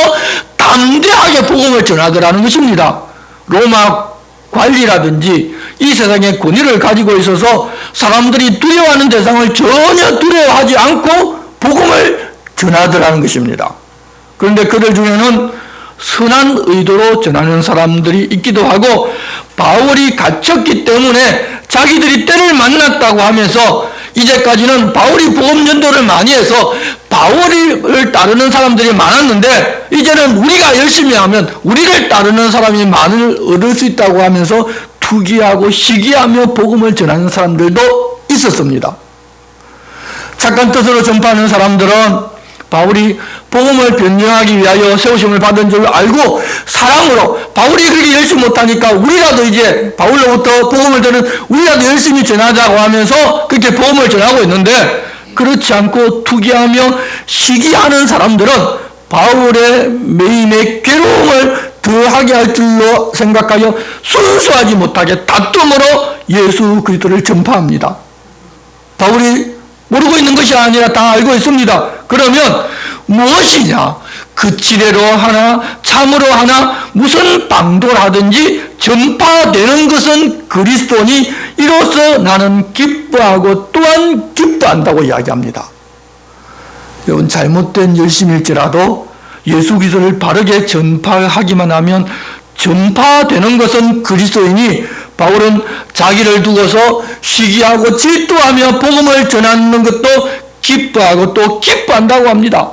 담대하게 복음을 전하더라는 것입니다. 로마 관리라든지 이 세상의 권위를 가지고 있어서 사람들이 두려워하는 대상을 전혀 두려워하지 않고 복음을 전하더라는 것입니다. 그런데 그들 중에는 선한 의도로 전하는 사람들이 있기도 하고 바울이 갇혔기 때문에 자기들이 때를 만났다고 하면서 이제까지는 바울이 복음 전도를 많이 해서 바울을 따르는 사람들이 많았는데 이제는 우리가 열심히 하면 우리를 따르는 사람이 많을 얻을 수 있다고 하면서 투기하고 시기하며 복음을 전하는 사람들도 있었습니다. 착한 뜻으로 전파하는 사람들은 바울이 복음을 변경하기 위하여 세우심을 받은 줄 알고 사랑으로 바울이 그렇게 열심히 못하니까 우리라도 이제 바울로부터 복음을 들은 우리라도 열심히 전하자고 하면서 그렇게 복음을 전하고 있는데, 그렇지 않고 투기하며 시기하는 사람들은 바울의 매임의 괴로움을 더하게 할 줄로 생각하여 순수하지 못하게 다툼으로 예수 그리스도를 전파합니다. 바울이 모르고 있는 것이 아니라 다 알고 있습니다. 그러면 무엇이냐? 그치레로 하나 참으로 하나 무슨 방도라든지 전파되는 것은 그리스도니 이로써 나는 기뻐하고 또한 기뻐한다고 이야기합니다. 여러분, 잘못된 열심일지라도 예수 그리스도를 바르게 전파하기만 하면 전파되는 것은 그리스도이니 바울은 자기를 두고서 시기하고 질투하며 복음을 전하는 것도 기뻐하고 또 기뻐한다고 합니다.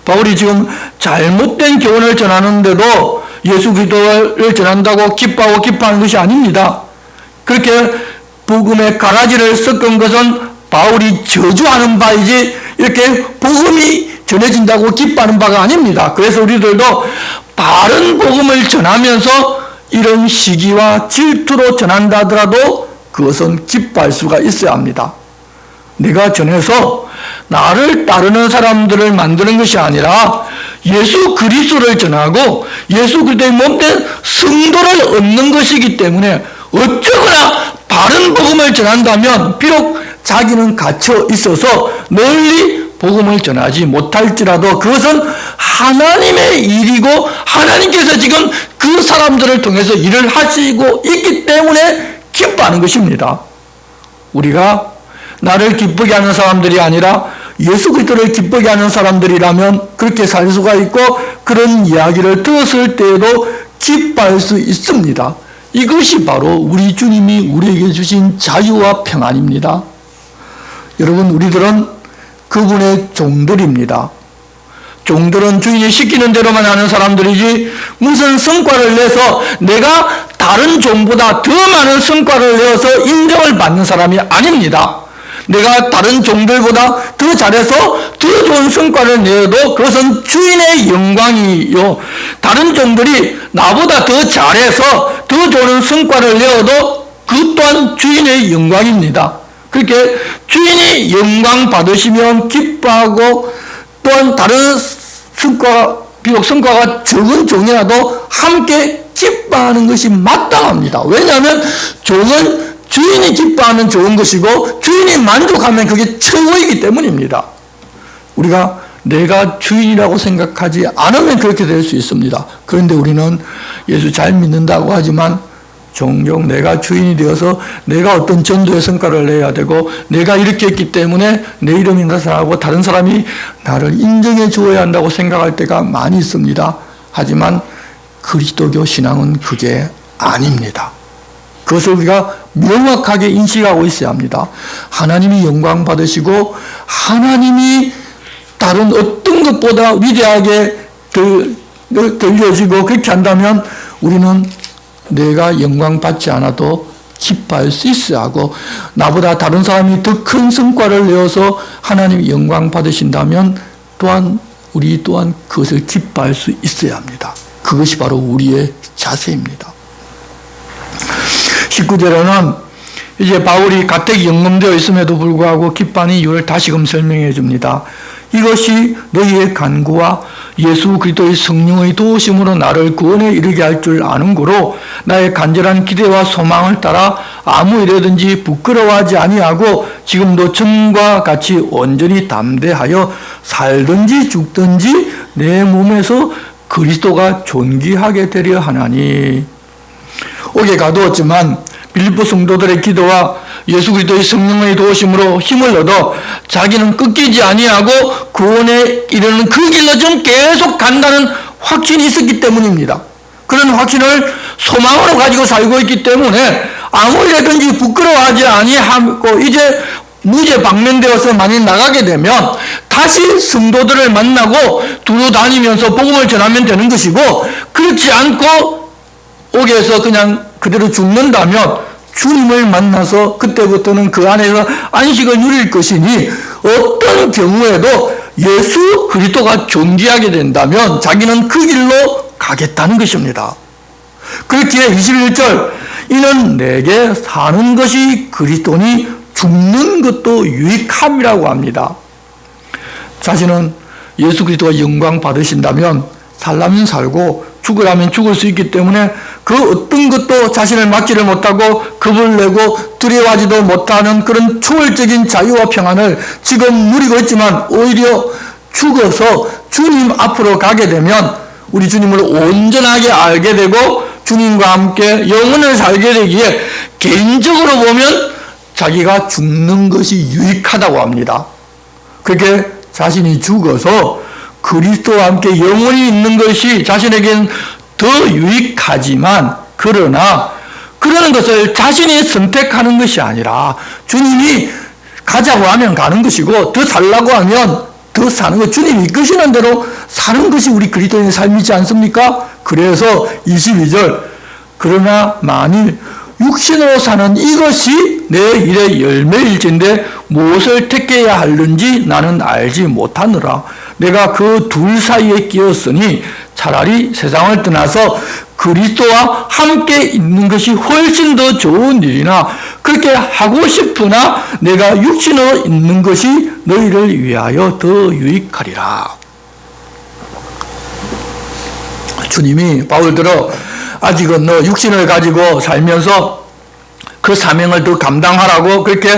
바울이 지금 잘못된 교훈을 전하는데도 예수 그리스도를 전한다고 기뻐하고 기뻐하는 것이 아닙니다. 그렇게 복음의 가라지를 섞은 것은 바울이 저주하는 바이지 이렇게 복음이 전해진다고 기뻐하는 바가 아닙니다. 그래서 우리들도 바른 복음을 전하면서 이런 시기와 질투로 전한다 하더라도 그것은 기뻐할 수가 있어야 합니다. 내가 전해서 나를 따르는 사람들을 만드는 것이 아니라 예수 그리스도를 전하고 예수 그리스도의 몸된 성도를 얻는 것이기 때문에 어쩌거나 바른 복음을 전한다면 비록 자기는 갇혀 있어서 널리 복음을 전하지 못할지라도 그것은 하나님의 일이고 하나님께서 지금 그 사람들을 통해서 일을 하시고 있기 때문에 기뻐하는 것입니다. 우리가 나를 기쁘게 하는 사람들이 아니라 예수 그리스도를 기쁘게 하는 사람들이라면 그렇게 살 수가 있고 그런 이야기를 들었을 때에도 기뻐할 수 있습니다. 이것이 바로 우리 주님이 우리에게 주신 자유와 평안입니다. 여러분, 우리들은 그분의 종들입니다. 종들은 주인이 시키는 대로만 하는 사람들이지 무슨 성과를 내서 내가 다른 종보다 더 많은 성과를 내어서 인정을 받는 사람이 아닙니다. 내가 다른 종들보다 더 잘해서 더 좋은 성과를 내어도 그것은 주인의 영광이요. 다른 종들이 나보다 더 잘해서 더 좋은 성과를 내어도 그 또한 주인의 영광입니다. 그렇게 주인이 영광 받으시면 기뻐하고 또한 다른 성과, 비록 성과가 적은 종이라도 함께 기뻐하는 것이 마땅합니다. 왜냐하면 종은 주인이 기뻐하면 좋은 것이고 주인이 만족하면 그게 최고이기 때문입니다. 우리가 내가 주인이라고 생각하지 않으면 그렇게 될 수 있습니다. 그런데 우리는 예수 잘 믿는다고 하지만 종종 내가 주인이 되어서 내가 어떤 전도의 성과를 내야 되고 내가 이렇게 했기 때문에 내 이름이 나타나고 다른 사람이 나를 인정해 주어야 한다고 생각할 때가 많이 있습니다. 하지만 그리스도교 신앙은 그게 아닙니다. 그것을 우리가 명확하게 인식하고 있어야 합니다. 하나님이 영광 받으시고 하나님이 다른 어떤 것보다 위대하게 들려지고 그렇게 한다면 우리는 내가 영광 받지 않아도 기뻐할 수 있어야 하고 나보다 다른 사람이 더 큰 성과를 내어서 하나님이 영광 받으신다면 또한 우리 또한 그것을 기뻐할 수 있어야 합니다. 그것이 바로 우리의 자세입니다. 19절에는 이제 바울이 가택이 연금되어 있음에도 불구하고 기뻐하는 이유를 다시금 설명해 줍니다. 이것이 너희의 간구와 예수 그리스도의 성령의 도우심으로 나를 구원에 이르게 할 줄 아는 고로 나의 간절한 기대와 소망을 따라 아무 일에든지 부끄러워하지 아니하고 지금도 전과 같이 온전히 담대하여 살든지 죽든지 내 몸에서 그리스도가 존귀하게 되려 하나니. 옥에 가두었지만 빌립보 성도들의 기도와 예수 그리스도의 성령의 도우심으로 힘을 얻어 자기는 꺾이지 아니하고 구원에 이르는 그 길로 좀 계속 간다는 확신이 있었기 때문입니다. 그런 확신을 소망으로 가지고 살고 있기 때문에 아무 일에든지 부끄러워하지 아니하고 이제 무죄 방면되어서 만약 나가게 되면 다시 성도들을 만나고 두루 다니면서 복음을 전하면 되는 것이고 그렇지 않고 옥에서 그냥 그대로 죽는다면 주님을 만나서 그때부터는 그 안에서 안식을 누릴 것이니 어떤 경우에도 예수 그리스도가 존귀하게 된다면 자기는 그 길로 가겠다는 것입니다. 그렇기에 21절 이는 내게 사는 것이 그리스도니 죽는 것도 유익함이라고 합니다. 자신은 예수 그리스도가 영광 받으신다면 살라면 살고 죽으라면 죽을 수 있기 때문에 그 어떤 것도 자신을 막지를 못하고 겁을 내고 두려워하지도 못하는 그런 초월적인 자유와 평안을 지금 누리고 있지만 오히려 죽어서 주님 앞으로 가게 되면 우리 주님을 온전하게 알게 되고 주님과 함께 영원을 살게 되기에 개인적으로 보면 자기가 죽는 것이 유익하다고 합니다. 그렇게 자신이 죽어서 그리스도와 함께 영원히 있는 것이 자신에겐 더 유익하지만 그러나 그러는 것을 자신이 선택하는 것이 아니라 주님이 가자고 하면 가는 것이고 더 살라고 하면 더 사는 것, 주님이 이끄시는 대로 사는 것이 우리 그리스도인의 삶이지 않습니까? 그래서 22절 그러나 만일 육신으로 사는 이것이 내 일의 열매일진데 무엇을 택해야 하는지 나는 알지 못하느라 내가 그 둘 사이에 끼었으니 차라리 세상을 떠나서 그리스도와 함께 있는 것이 훨씬 더 좋은 일이나 그렇게 하고 싶으나 내가 육신으로 있는 것이 너희를 위하여 더 유익하리라. 주님이 바울들어 아직은 너 육신을 가지고 살면서 그 사명을 더 감당하라고 그렇게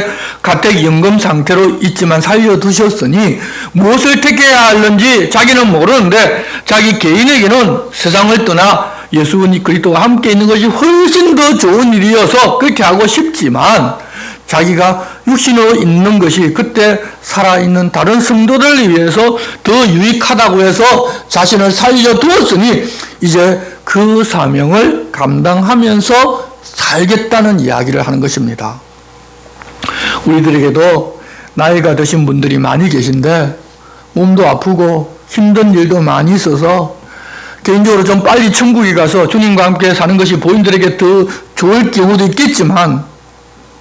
가택연금 상태로 있지만 살려두셨으니 무엇을 택해야 하는지 자기는 모르는데 자기 개인에게는 세상을 떠나 예수 그리스도와 함께 있는 것이 훨씬 더 좋은 일이어서 그렇게 하고 싶지만 자기가 육신으로 있는 것이 그때 살아있는 다른 성도들을 위해서 더 유익하다고 해서 자신을 살려두었으니 이제 그 사명을 감당하면서 살겠다는 이야기를 하는 것입니다. 우리들에게도 나이가 드신 분들이 많이 계신데 몸도 아프고 힘든 일도 많이 있어서 개인적으로 좀 빨리 천국에 가서 주님과 함께 사는 것이 본인들에게 더 좋을 경우도 있겠지만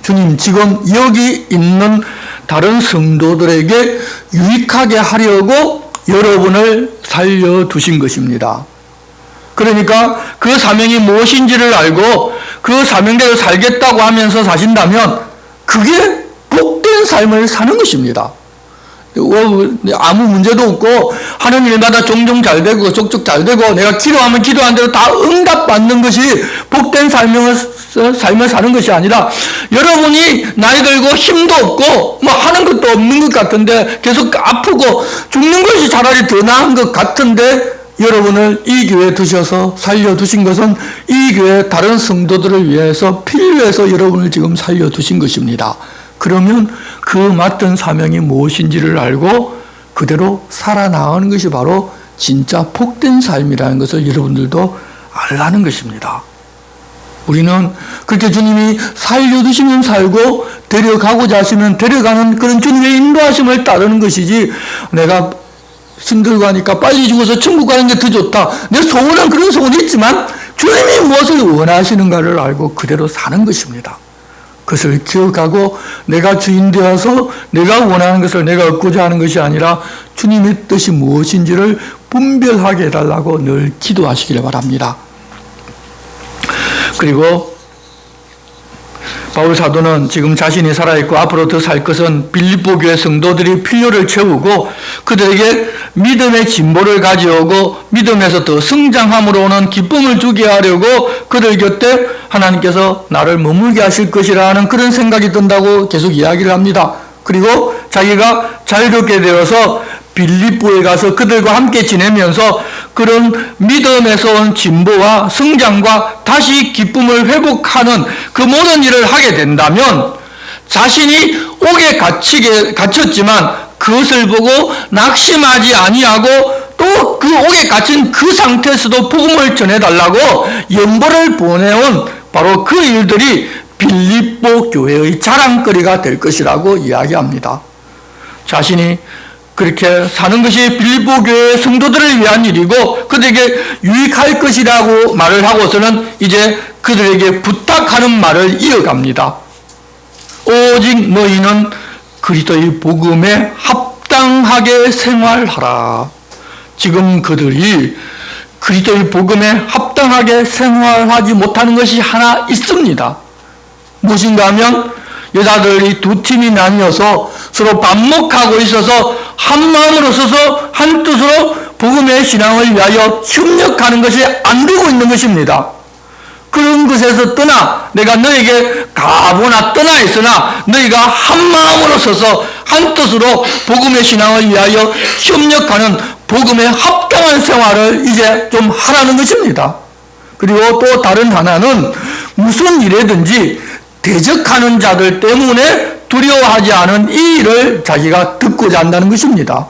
주님 지금 여기 있는 다른 성도들에게 유익하게 하려고 여러분을 살려두신 것입니다. 그러니까 그 사명이 무엇인지를 알고 그 사명대로 살겠다고 하면서 사신다면 그게 복된 삶을 사는 것입니다. 아무 문제도 없고 하는 일마다 종종 잘 되고 족족 잘 되고 내가 기도하면 기도한 대로 다 응답받는 것이 복된 삶을 사는 것이 아니라 여러분이 나이 들고 힘도 없고 뭐 하는 것도 없는 것 같은데 계속 아프고 죽는 것이 차라리 더 나은 것 같은데 여러분을 이 교회에 두셔서 살려두신 것은 이 교회 다른 성도들을 위해서 필요해서 여러분을 지금 살려두신 것입니다. 그러면 그 맡은 사명이 무엇인지를 알고 그대로 살아나가는 것이 바로 진짜 복된 삶이라는 것을 여러분들도 알라는 것입니다. 우리는 그렇게 주님이 살려두시면 살고 데려가고자 하시면 데려가는 그런 주님의 인도하심을 따르는 것이지 내가 힘들고 하니까 빨리 죽어서 천국 가는 게 더 좋다. 내 소원은 그런 소원이 있지만 주님이 무엇을 원하시는가를 알고 그대로 사는 것입니다. 그것을 기억하고 내가 주인 되어서 내가 원하는 것을 내가 얻고자 하는 것이 아니라 주님의 뜻이 무엇인지를 분별하게 해달라고 늘 기도하시기를 바랍니다. 그리고 바울 사도는 지금 자신이 살아있고 앞으로 더 살 것은 빌립보 교회 성도들이 필요를 채우고 그들에게 믿음의 진보를 가져오고 믿음에서 더 성장함으로 오는 기쁨을 주게 하려고 그들 곁에 하나님께서 나를 머물게 하실 것이라는 그런 생각이 든다고 계속 이야기를 합니다. 그리고 자기가 자유롭게 되어서 빌립보에 가서 그들과 함께 지내면서 그런 믿음에서 온 진보와 성장과 다시 기쁨을 회복하는 그 모든 일을 하게 된다면 자신이 옥에 갇혔지만 그것을 보고 낙심하지 아니하고 또 그 옥에 갇힌 그 상태에서도 복음을 전해달라고 연보를 보내온 바로 그 일들이 빌립보 교회의 자랑거리가 될 것이라고 이야기합니다. 자신이 그렇게 사는 것이 빌립보 교회 성도들을 위한 일이고 그들에게 유익할 것이라고 말을 하고서는 이제 그들에게 부탁하는 말을 이어갑니다. 오직 너희는 그리스도의 복음에 합당하게 생활하라. 지금 그들이 그리스도의 복음에 합당하게 생활하지 못하는 것이 하나 있습니다. 무엇인가 하면 여자들이 두 팀이 나뉘어서 서로 반목하고 있어서 한 마음으로 서서 한 뜻으로 복음의 신앙을 위하여 협력하는 것이 안 되고 있는 것입니다. 그런 것에서 떠나 내가 너에게 가보나 떠나 있으나 너희가 한 마음으로 서서 한 뜻으로 복음의 신앙을 위하여 협력하는 복음의 합당한 생활을 이제 좀 하라는 것입니다. 그리고 또 다른 하나는 무슨 일이든지 대적하는 자들 때문에 두려워하지 않은 이 일을 자기가 듣고자 한다는 것입니다.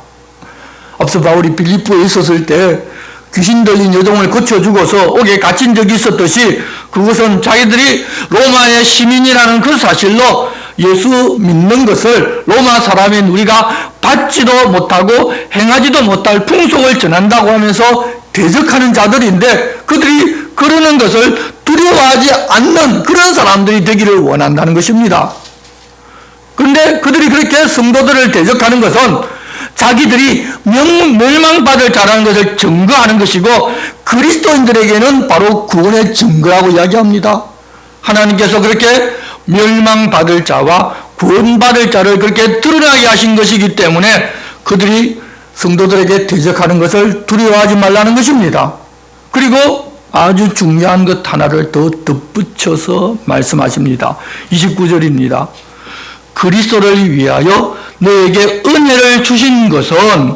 앞서 바울이 빌립보에 있었을 때 귀신 들린 여종을 고쳐주고서 옥에 갇힌 적이 있었듯이 그것은 자기들이 로마의 시민이라는 그 사실로 예수 믿는 것을 로마 사람인 우리가 받지도 못하고 행하지도 못할 풍속을 전한다고 하면서 대적하는 자들인데 그들이 그러는 것을 두려워하지 않는 그런 사람들이 되기를 원한다는 것입니다. 그런데 그들이 그렇게 성도들을 대적하는 것은 자기들이 멸망받을 자라는 것을 증거하는 것이고 그리스도인들에게는 바로 구원의 증거라고 이야기합니다. 하나님께서 그렇게 멸망받을 자와 구원받을 자를 그렇게 드러나게 하신 것이기 때문에 그들이 성도들에게 대적하는 것을 두려워하지 말라는 것입니다. 그리고 아주 중요한 것 하나를 더 덧붙여서 말씀하십니다. 29절입니다. 그리스도를 위하여 너에게 은혜를 주신 것은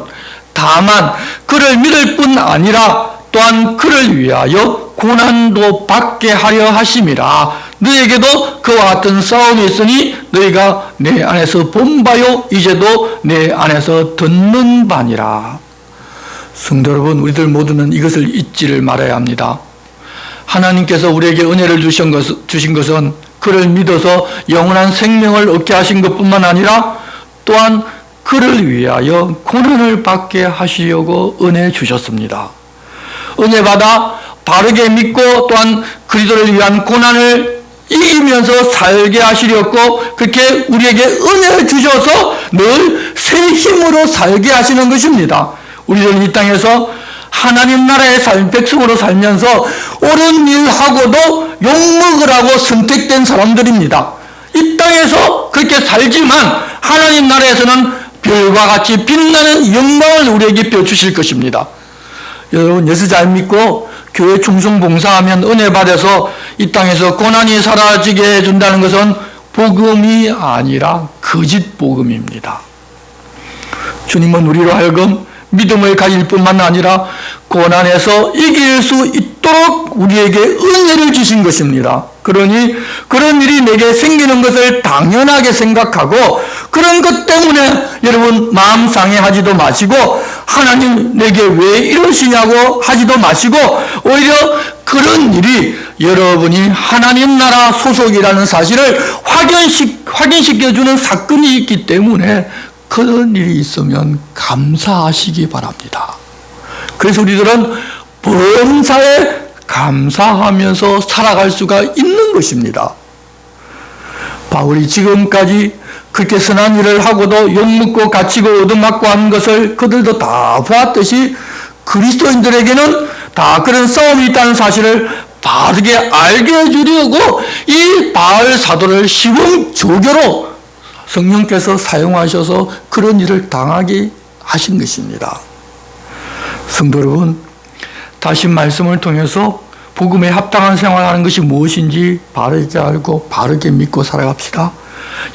다만 그를 믿을 뿐 아니라 또한 그를 위하여 고난도 받게 하려 하심이라. 너에게도 그와 같은 싸움이 있으니 너희가 내 안에서 본 바요 이제도 내 안에서 듣는 바니라. 성도 여러분, 우리들 모두는 이것을 잊지를 말아야 합니다. 하나님께서 우리에게 은혜를 주신 것은 그를 믿어서 영원한 생명을 얻게 하신 것뿐만 아니라 또한 그를 위하여 고난을 받게 하시려고 은혜 주셨습니다. 은혜 받아 바르게 믿고 또한 그리스도를 위한 고난을 이기면서 살게 하시려고 그렇게 우리에게 은혜를 주셔서 늘 새 힘으로 살게 하시는 것입니다. 우리들은 이 땅에서 하나님 나라의 백성으로 살면서 옳은 일하고도 욕먹으라고 선택된 사람들입니다. 이 땅에서 그렇게 살지만 하나님 나라에서는 별과 같이 빛나는 영광을 우리에게 펴주실 것입니다. 여러분, 예수 잘 믿고 교회 충성 봉사하면 은혜 받아서 이 땅에서 고난이 사라지게 해준다는 것은 복음이 아니라 거짓 복음입니다. 주님은 우리로 하여금 믿음을 가질 뿐만 아니라 고난에서 이길 수 있도록 우리에게 은혜를 주신 것입니다. 그러니 그런 일이 내게 생기는 것을 당연하게 생각하고 그런 것 때문에 여러분 마음 상해하지도 마시고 하나님 내게 왜 이러시냐고 하지도 마시고 오히려 그런 일이 여러분이 하나님 나라 소속이라는 사실을 확인시켜주는 사건이 있기 때문에 그런 일이 있으면 감사하시기 바랍니다. 그래서 우리들은 범사에 감사하면서 살아갈 수가 있는 것입니다. 바울이 지금까지 그렇게 선한 일을 하고도 욕먹고 갇히고 얻어맞고 하는 것을 그들도 다 보았듯이 그리스도인들에게는 다 그런 싸움이 있다는 사실을 바르게 알게 해주려고 이 바울 사도를 시범 조교로 성령께서 사용하셔서 그런 일을 당하게 하신 것입니다. 성도 여러분, 다시 말씀을 통해서 복음에 합당한 생활하는 것이 무엇인지 바르게 알고 바르게 믿고 살아갑시다.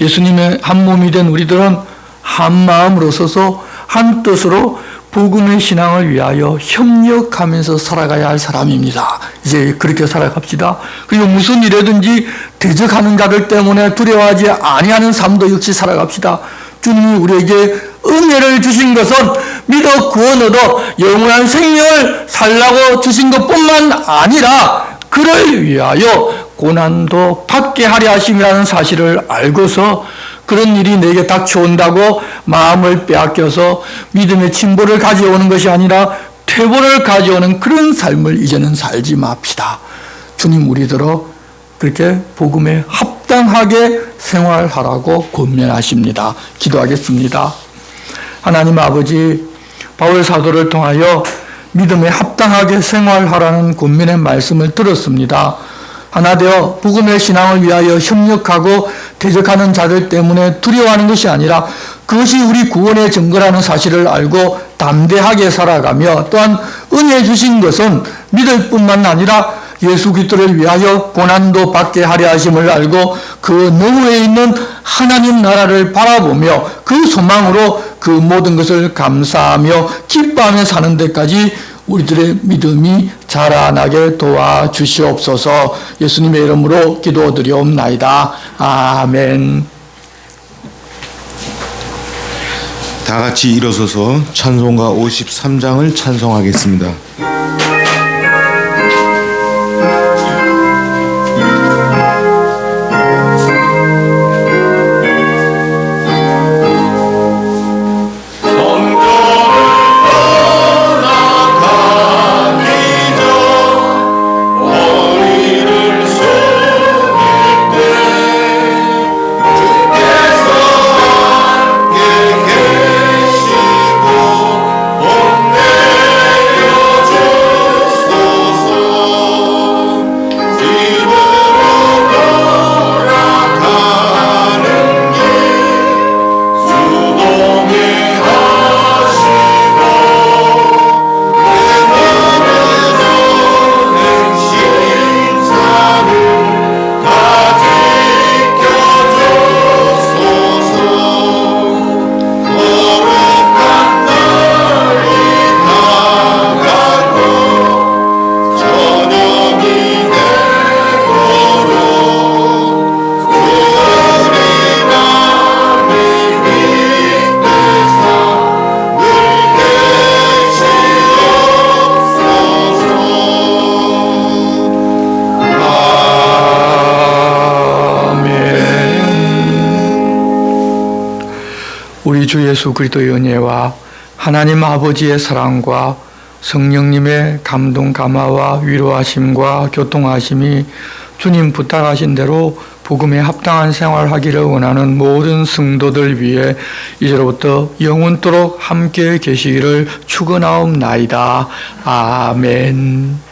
예수님의 한 몸이 된 우리들은 한 마음으로 서서 한 뜻으로 복음의 신앙을 위하여 협력하면서 살아가야 할 사람입니다. 이제 그렇게 살아갑시다. 그리고 무슨 일이든지 대적하는 자들 때문에 두려워하지 아니하는 삶도 역시 살아갑시다. 주님이 우리에게 은혜를 주신 것은 믿어 구원 얻어 영원한 생명을 살라고 주신 것뿐만 아니라 그를 위하여 고난도 받게 하려 하심이라는 사실을 알고서 그런 일이 내게 닥쳐온다고 마음을 빼앗겨서 믿음의 침보를 가져오는 것이 아니라 퇴보를 가져오는 그런 삶을 이제는 살지 맙시다. 주님 우리들어 그렇게 복음에 합당하게 생활하라고 권면하십니다. 기도하겠습니다. 하나님 아버지, 바울 사도를 통하여 믿음에 합당하게 생활하라는 권면의 말씀을 들었습니다. 하나 되어 복음의 신앙을 위하여 협력하고 대적하는 자들 때문에 두려워하는 것이 아니라 그것이 우리 구원의 증거라는 사실을 알고 담대하게 살아가며 또한 은혜 주신 것은 믿을 뿐만 아니라 예수 그리스도를 위하여 고난도 받게 하려 하심을 알고 그 너머에 있는 하나님 나라를 바라보며 그 소망으로 그 모든 것을 감사하며 기뻐하며 사는 데까지 우리들의 믿음이 자라나게 도와주시옵소서. 예수님의 이름으로 기도드리옵나이다. 아멘. 다 같이 일어서서 찬송가 53장을 찬송하겠습니다. 계시고 봄내려 우리 주 예수 그리스도의 은혜와 하나님 아버지의 사랑과 성령님의 감동 감화와 위로하심과 교통하심이 주님 부탁하신 대로 복음에 합당한 생활하기를 원하는 모든 성도들 위해 이제로부터 영원토록 함께 계시기를 축원하옵나이다. 아멘.